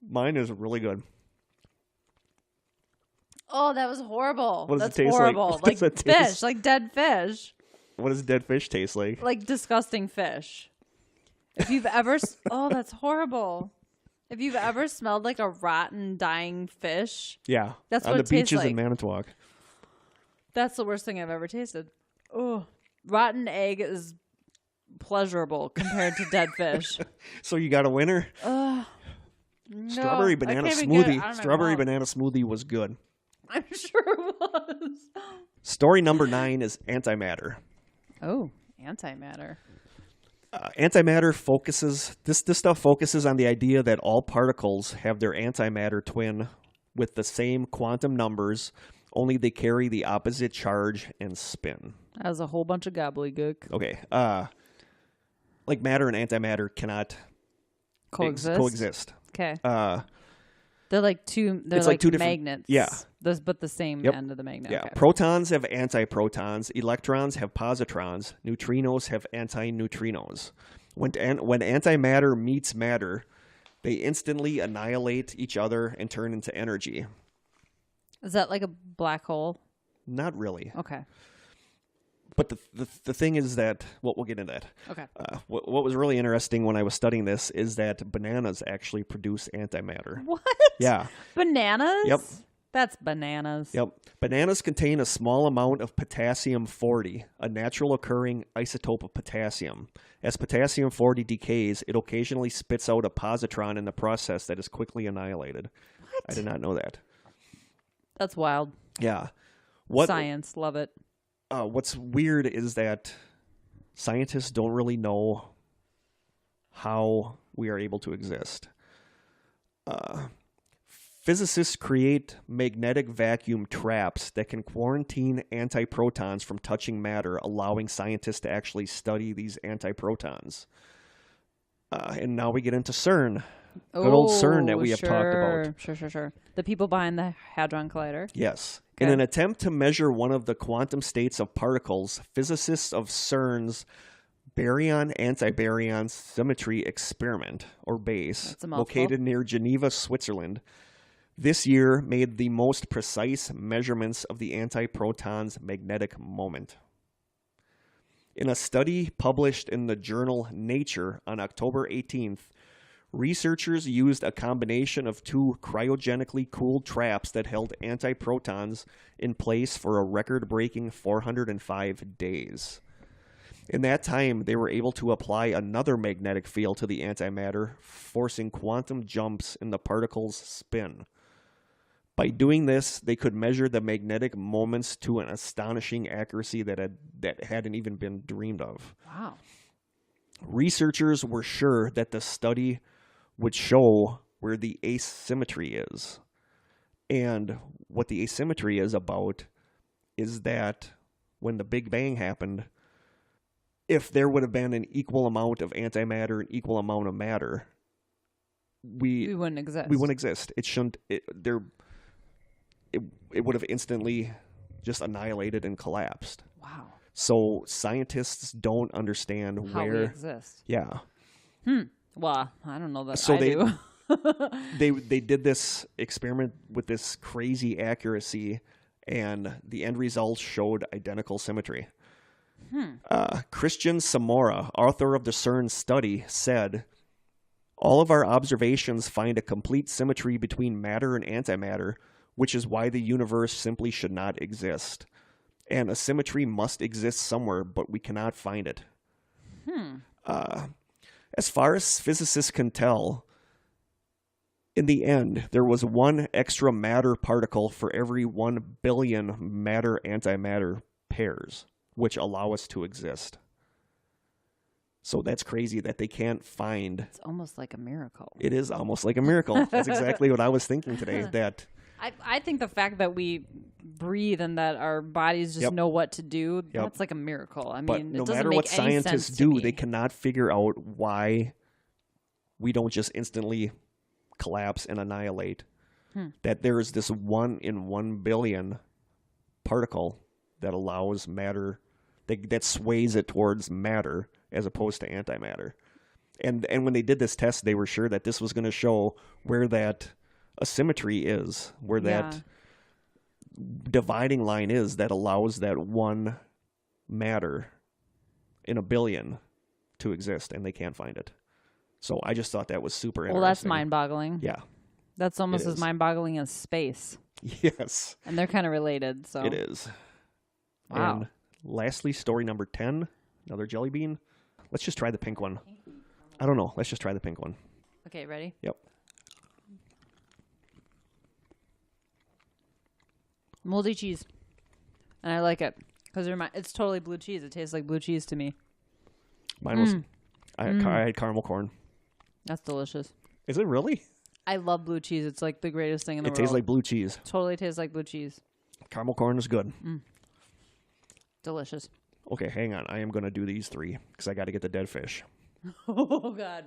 Mine is really good. Oh, that was horrible. What does That's it taste horrible. like? What does it fish, taste? like dead fish. What does dead fish taste like? Like disgusting fish. If you've ever, oh, that's horrible. If you've ever smelled like a rotten, dying fish, Yeah, that's on what the it tastes beaches like. in Manitowoc. That's the worst thing I've ever tasted. Oh, rotten egg is pleasurable compared to dead fish. So you got a winner? No, Strawberry I banana can't even get it smoothie. out of my Strawberry mouth. banana smoothie was good. I'm sure it was. Story number 9 is antimatter. Oh, antimatter. Antimatter focuses, this stuff focuses on the idea that all particles have their antimatter twin with the same quantum numbers, only they carry the opposite charge and spin. That was a whole bunch of gobbledygook. Okay. Like matter and antimatter cannot coexist. Okay. They're like two it's like two different- magnets. yeah. But the same Yep. end of the magnet. Yeah, Okay. protons have antiprotons, electrons have positrons, neutrinos have antineutrinos. When antimatter meets matter, they instantly annihilate each other and turn into energy. Is that like a black hole? Not really. Okay. But the thing is that, well, we'll get into that. Okay. What was really interesting when I was studying this is that bananas actually produce antimatter. What? Yeah. Bananas? Yep. That's bananas. Yep. Bananas contain a small amount of potassium-40, a natural occurring isotope of potassium. As potassium-40 decays, it occasionally spits out a positron in the process that is quickly annihilated. What? I did not know that. That's wild. Yeah. Science. Love it. What's weird is that scientists don't really know how we are able to exist. Physicists create magnetic vacuum traps that can quarantine antiprotons from touching matter, allowing scientists to actually study these antiprotons. And now we get into CERN. Good old CERN that we have talked about. Sure. The people behind the Hadron Collider. Yes. Okay. In an attempt to measure one of the quantum states of particles, physicists of CERN's baryon-antibaryon symmetry experiment, or BASE, That's a mouthful. located near Geneva, Switzerland, this year made the most precise measurements of the antiproton's magnetic moment. In a study published in the journal Nature on October 18th, Researchers used a combination of two cryogenically cooled traps that held antiprotons in place for a record-breaking 405 days. In that time, they were able to apply another magnetic field to the antimatter, forcing quantum jumps in the particle's spin. By doing this, they could measure the magnetic moments to an astonishing accuracy that hadn't even been dreamed of. Wow. Researchers were sure that the study would show where the asymmetry is. And what the asymmetry is about is that when the Big Bang happened, if there would have been an equal amount of antimatter and equal amount of matter, we wouldn't exist. We wouldn't exist. It shouldn't. It would have instantly just annihilated and collapsed. Wow. So scientists don't understand how where we exist. Yeah. Well, I don't know that So I do. they did this experiment with this crazy accuracy, and the end results showed identical symmetry. Christian Samora, author of the CERN study, said, "All of our observations find a complete symmetry between matter and antimatter, which is why the universe simply should not exist. And a symmetry must exist somewhere, but we cannot find it." As far as physicists can tell, in the end, there was one extra matter particle for every 1 billion matter-antimatter pairs, which allow us to exist. So that's crazy that they can't find... It's almost like a miracle. It is almost like a miracle. That's exactly what I was thinking today, that... I think the fact that we breathe and that our bodies just know what to do, that's like a miracle. I mean, no it doesn't matter make what any scientists sense to do, me. they cannot figure out why we don't just instantly collapse and annihilate. That there is this 1 in 1 billion particle that allows matter, that sways it towards matter as opposed to antimatter. And when they did this test, they were sure that this was going to show where that asymmetry is, where that dividing line is that allows that one matter in a billion to exist, and they can't find it. So I just thought that was super interesting. Well, that's mind-boggling. Yeah. That's almost as mind-boggling as space. Yes. And they're kind of related, so. It is. Wow. And lastly, story number 10, another jelly bean. Let's just try the pink one. I don't know. Let's just try the pink one. Okay, ready? Yep. Moldy cheese. And I like it. Because it's totally blue cheese. It tastes like blue cheese to me. Mine was... I had caramel corn. That's delicious. Is it really? I love blue cheese. It's like the greatest thing in the world. It tastes like blue cheese. Totally tastes like blue cheese. Caramel corn is good. Delicious. Okay, hang on. I am going to do these 3 because I got to get the dead fish. Oh, God.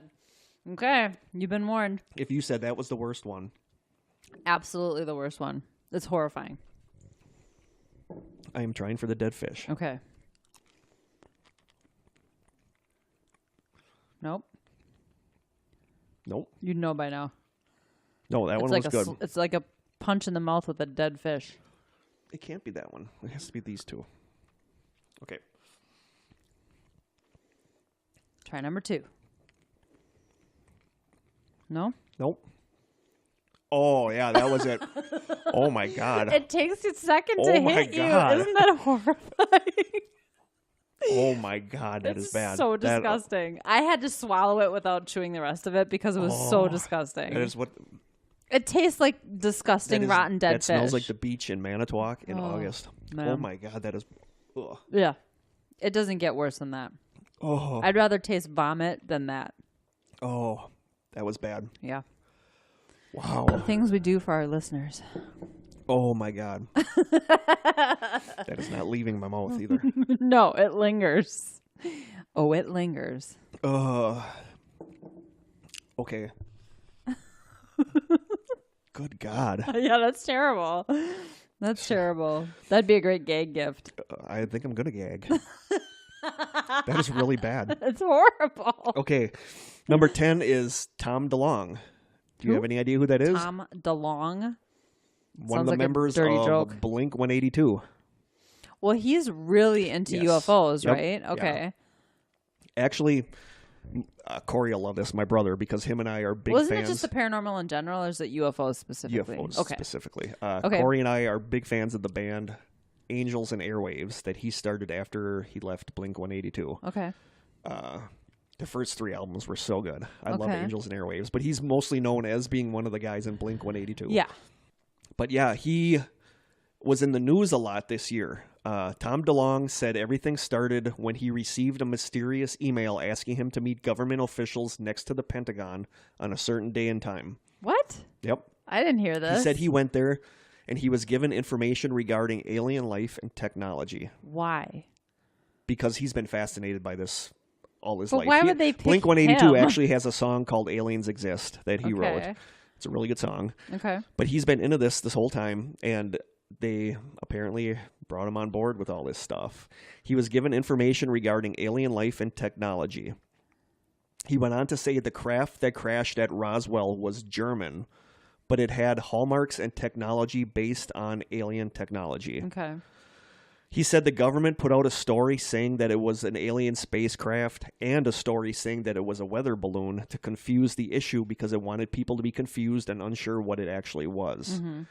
Okay. You've been warned. If you said that was the worst one. Absolutely the worst one. It's horrifying. I am trying for the dead fish. Okay. Nope. Nope. You'd know by now. No, that one was good. It's like a punch in the mouth with a dead fish. It can't be that one. It has to be these 2. Okay. Try number 2. No? Nope. Oh, yeah, that was it. Oh, my God. It takes a second to hit you. God. Isn't that horrifying? Oh, my God. That is bad. So disgusting. I had to swallow it without chewing the rest of it because it was so disgusting. That is what... It tastes like disgusting, rotten dead fish. That smells like the beach in Manitowoc in August. Man. Oh, my God. That is... Ugh. Yeah. It doesn't get worse than that. Oh. I'd rather taste vomit than that. Oh, that was bad. Yeah. Wow. The things we do for our listeners. Oh, my God. That is not leaving my mouth either. No, it lingers. Oh, it lingers. Okay. Good God. Yeah, that's terrible. That's terrible. That'd be a great gag gift. I think I'm going to gag. That is really bad. It's horrible. Okay. Number 10 is Tom DeLonge. Do you have any idea who that is? Tom DeLonge? One of Sounds the like a members dirty of joke. Blink 182. Well, he's really into Yes. UFOs, Yep. right? Okay. Actually, Corey will love this, my brother, because him and I are big Wasn't fans. it just the paranormal in general, or is it UFOs specifically? UFOs Okay. specifically. Okay. Corey and I are big fans of the band Angels and Airwaves that he started after he left Blink-182. Okay. The first 3 albums were so good. I love Okay. Angels and Airwaves, but he's mostly known as being one of the guys in Blink-182. Yeah. But yeah, he was in the news a lot this year. Tom DeLonge said everything started when he received a mysterious email asking him to meet government officials next to the Pentagon on a certain day and time. What? Yep. I didn't hear this. He said he went there and he was given information regarding alien life and technology. Why? Because he's been fascinated by this all his But life. why would they pick Blink-182 him? actually has a song called Aliens Exist that he wrote. Okay. It's a really good song. Okay. But he's been into this whole time, and they apparently brought him on board with all this stuff. He was given information regarding alien life and technology. He went on to say the craft that crashed at Roswell was German, but it had hallmarks and technology based on alien technology. Okay. He said the government put out a story saying that it was an alien spacecraft and a story saying that it was a weather balloon to confuse the issue because it wanted people to be confused and unsure what it actually was. Mm-hmm.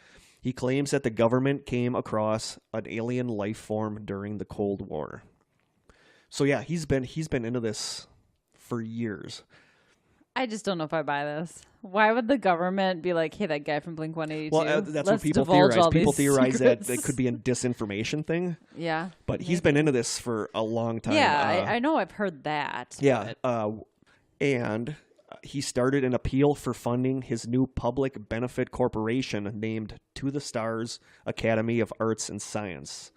He claims that the government came across an alien life form during the Cold War. So yeah, he's been into this for years. I just don't know if I buy this. Why would the government be like, hey, that guy from Blink-182? Well, that's what let's people divulge theorize. all People these theorize secrets. that it could be a disinformation thing. Yeah. But he's been into this for a long time. Yeah, I know I've heard that. Yeah. But... And he started an appeal for funding his new public benefit corporation named To the Stars Academy of Arts and Science.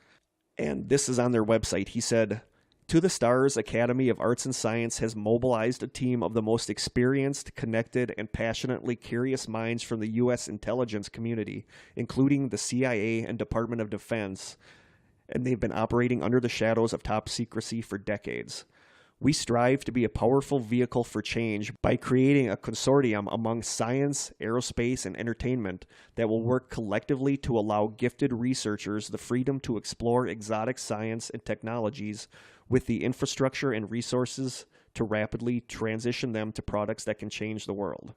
And this is on their website. He said, To the Stars Academy of Arts and Science has mobilized a team of the most experienced, connected, and passionately curious minds from the U.S. intelligence community, including the CIA and Department of Defense, and they've been operating under the shadows of top secrecy for decades. We strive to be a powerful vehicle for change by creating a consortium among science, aerospace, and entertainment that will work collectively to allow gifted researchers the freedom to explore exotic science and technologies with the infrastructure and resources to rapidly transition them to products that can change the world.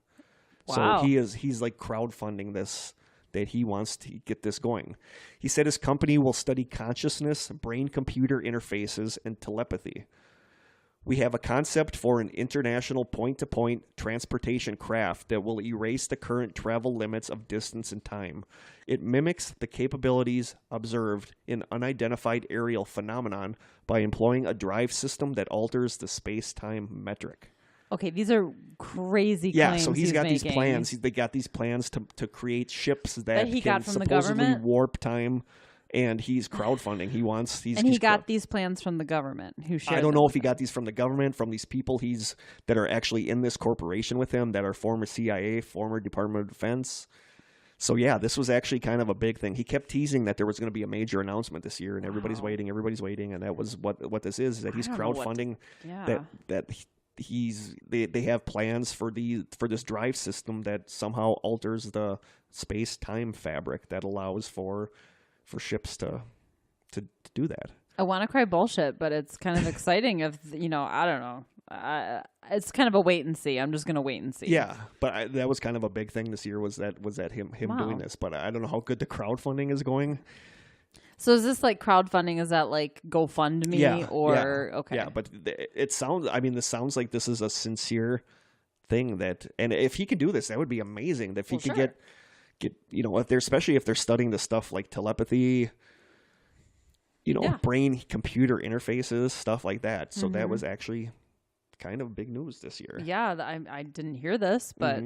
Wow. So he's like crowdfunding this, that he wants to get this going. He said his company will study consciousness, brain-computer interfaces, and telepathy. We have a concept for an international point-to-point transportation craft that will erase the current travel limits of distance and time. It mimics the capabilities observed in unidentified aerial phenomenon by employing a drive system that alters the space-time metric. Okay, these are crazy Yeah, claims so he's got these making. plans. They got these plans to create ships that he can got from the supposedly government? warp time. And he's crowdfunding. He got these plans from the government. I don't know if he got these from the government, from these people that are actually in this corporation with him, that are former CIA, former Department of Defense. So yeah, this was actually kind of a big thing. He kept teasing that there was going to be a major announcement this year, and everybody's waiting, and that was what this is that he's crowdfunding. They have plans for this drive system that somehow alters the space-time fabric that allows for ships to do that. I want to cry bullshit, but it's kind of exciting. I don't know. It's kind of a wait and see. I'm just gonna wait and see. Yeah, but that was kind of a big thing this year. Was that him doing this? But I don't know how good the crowdfunding is going. So is this like crowdfunding? Is that like GoFundMe okay? Yeah, but it sounds. I mean, this sounds like this is a sincere thing and if he could do this, that would be amazing. If he could get especially if they're studying the stuff like telepathy, brain computer interfaces, stuff like that. So that was actually kind of big news this year. Yeah, I didn't hear this, but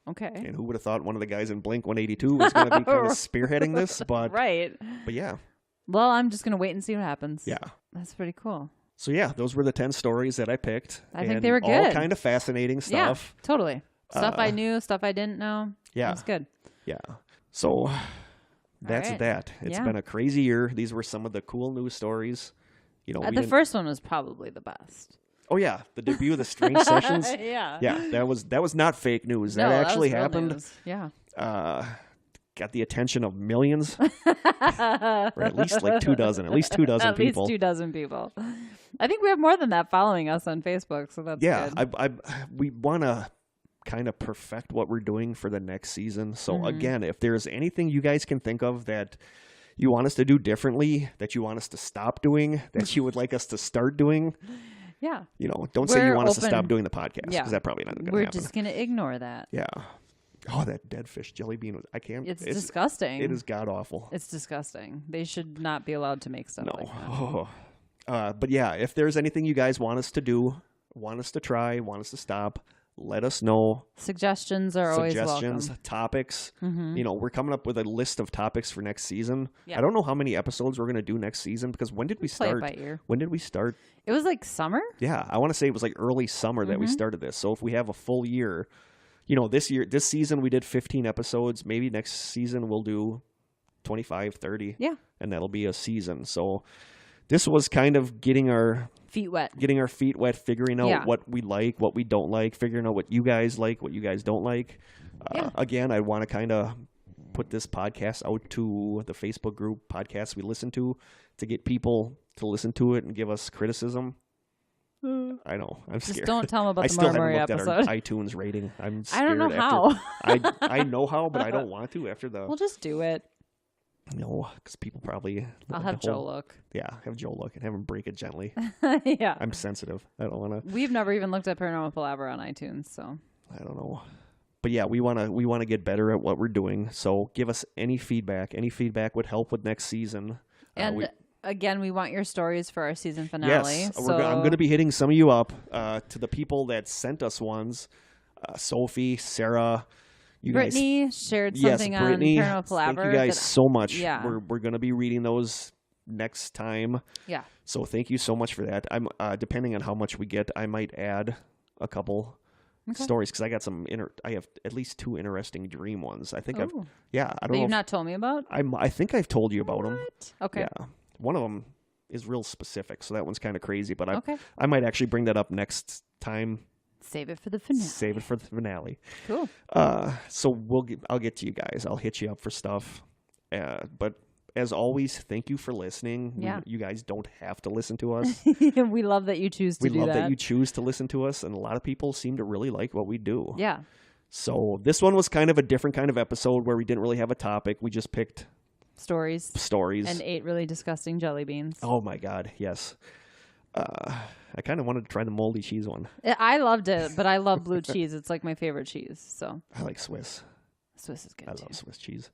okay. And who would have thought one of the guys in Blink-182 was going to be kind of spearheading this? But right. But yeah. Well, I'm just going to wait and see what happens. Yeah. That's pretty cool. So yeah, those were the 10 stories that I picked. I think they were good. All kind of fascinating stuff. Yeah, totally. Stuff I knew, stuff I didn't know. Yeah. That's good. Yeah. So that's right. that. It's been a crazy year. These were some of the cool news stories. The first one was probably the best. Oh yeah, the debut of the Strange Sessions. Yeah. Yeah, that was not fake news. No, that actually that was real happened. news. Yeah. Got the attention of millions. Or at least like 2 dozen. At least 2 dozen people. At least 2 dozen people. I think we have more than that following us on Facebook, so that's good. We want to kind of perfect what we're doing for the next season. So again, if there's anything you guys can think of that you want us to do differently, that you want us to stop doing, that you would like us to start doing, yeah, don't say you want us to stop doing the podcast, because that probably not going to happen. We're just going to ignore that. Yeah. Oh, that dead fish jelly bean. I can't. It's disgusting. It is god awful. It's disgusting. They should not be allowed to make stuff like that. Oh. But yeah, if there's anything you guys want us to do, want us to try, want us to stop, let us know. Suggestions are always welcome. Topics. We're coming up with a list of topics for next season. Yeah. I don't know how many episodes we're going to do next season, because when did we start? Play it by ear. When did we start? It was like summer? Yeah, I want to say it was like early summer that we started this. So if we have a full year, this season we did 15 episodes. Maybe next season we'll do 25, 30. Yeah. And that'll be a season. So this was kind of getting our feet wet, figuring out what we like, what we don't like, figuring out what you guys like, what you guys don't like. Again, I want to kind of put this podcast out to the Facebook group, podcasts we listen to get people to listen to it and give us criticism. I know. I'm scared. Just don't tell them about I the still Murmury haven't looked episode. at our iTunes rating. I'm scared. I don't know how. I know how, but I don't want to after the... We'll just do it. No, because people probably... I'll have Joe look. Yeah, have Joe look and have him break it gently. Yeah. I'm sensitive. I don't want to... We've never even looked at Paranormal Palaver on iTunes, so... I don't know. But yeah, we want to get better at what we're doing. So give us any feedback. Any feedback would help with next season. And... Again, we want your stories for our season finale. Yes, I'm going to be hitting some of you up. To the people that sent us ones, Sophie, Sarah, Brittany shared something on Paranormal Palaver. Thank you guys so much. Yeah. We're going to be reading those next time. Yeah. So thank you so much for that. I'm depending on how much we get, I might add a couple stories, because I got I have at least 2 interesting dream ones. I think I don't know. You've not told me about? I think I've told you about them. Okay. Yeah. One of them is real specific, so that one's kind of crazy, but I might actually bring that up next time. Save it for the finale. Cool. So I'll get to you guys. I'll hit you up for stuff. But as always, thank you for listening. Yeah. You guys don't have to listen to us. We love that you choose to do that. We love that you choose to listen to us, and a lot of people seem to really like what we do. Yeah. So this one was kind of a different kind of episode where we didn't really have a topic. We just picked stories and ate really disgusting jelly beans. Oh my god, yes. I kind of wanted to try the moldy cheese one. I loved it, but I love blue cheese. It's like my favorite cheese. So I like Swiss. Swiss is good. I love Swiss cheese.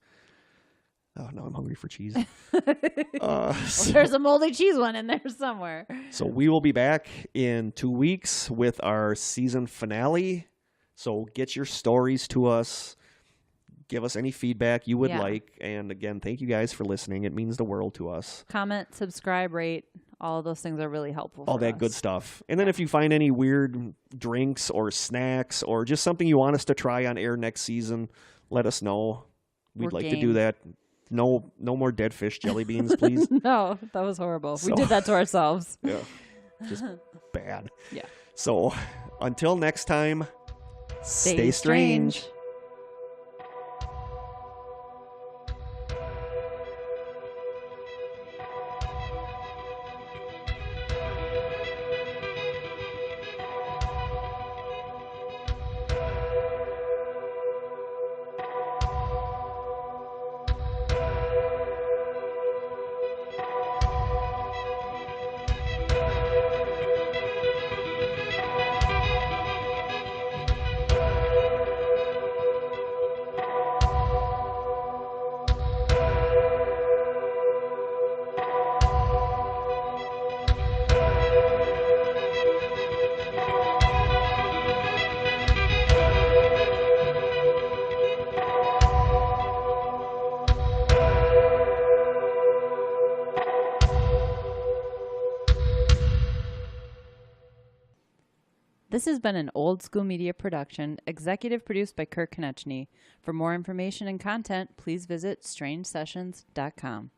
Oh, now I'm hungry for cheese. There's a moldy cheese one in there somewhere. So we will be back in 2 weeks with our season finale. So get your stories to us. Give us any feedback you would like. And again, thank you guys for listening. It means the world to us. Comment, subscribe, rate. All of those things are really helpful. All that good stuff. And then if you find any weird drinks or snacks or just something you want us to try on air next season, let us know. We'd like to do that. No more dead fish jelly beans, please. No, that was horrible. We did that to ourselves. Yeah. Just bad. Yeah. So until next time, stay strange. This has been an Old School Media production, executive produced by Kirk Konechny. For more information and content, please visit strangesessions.com.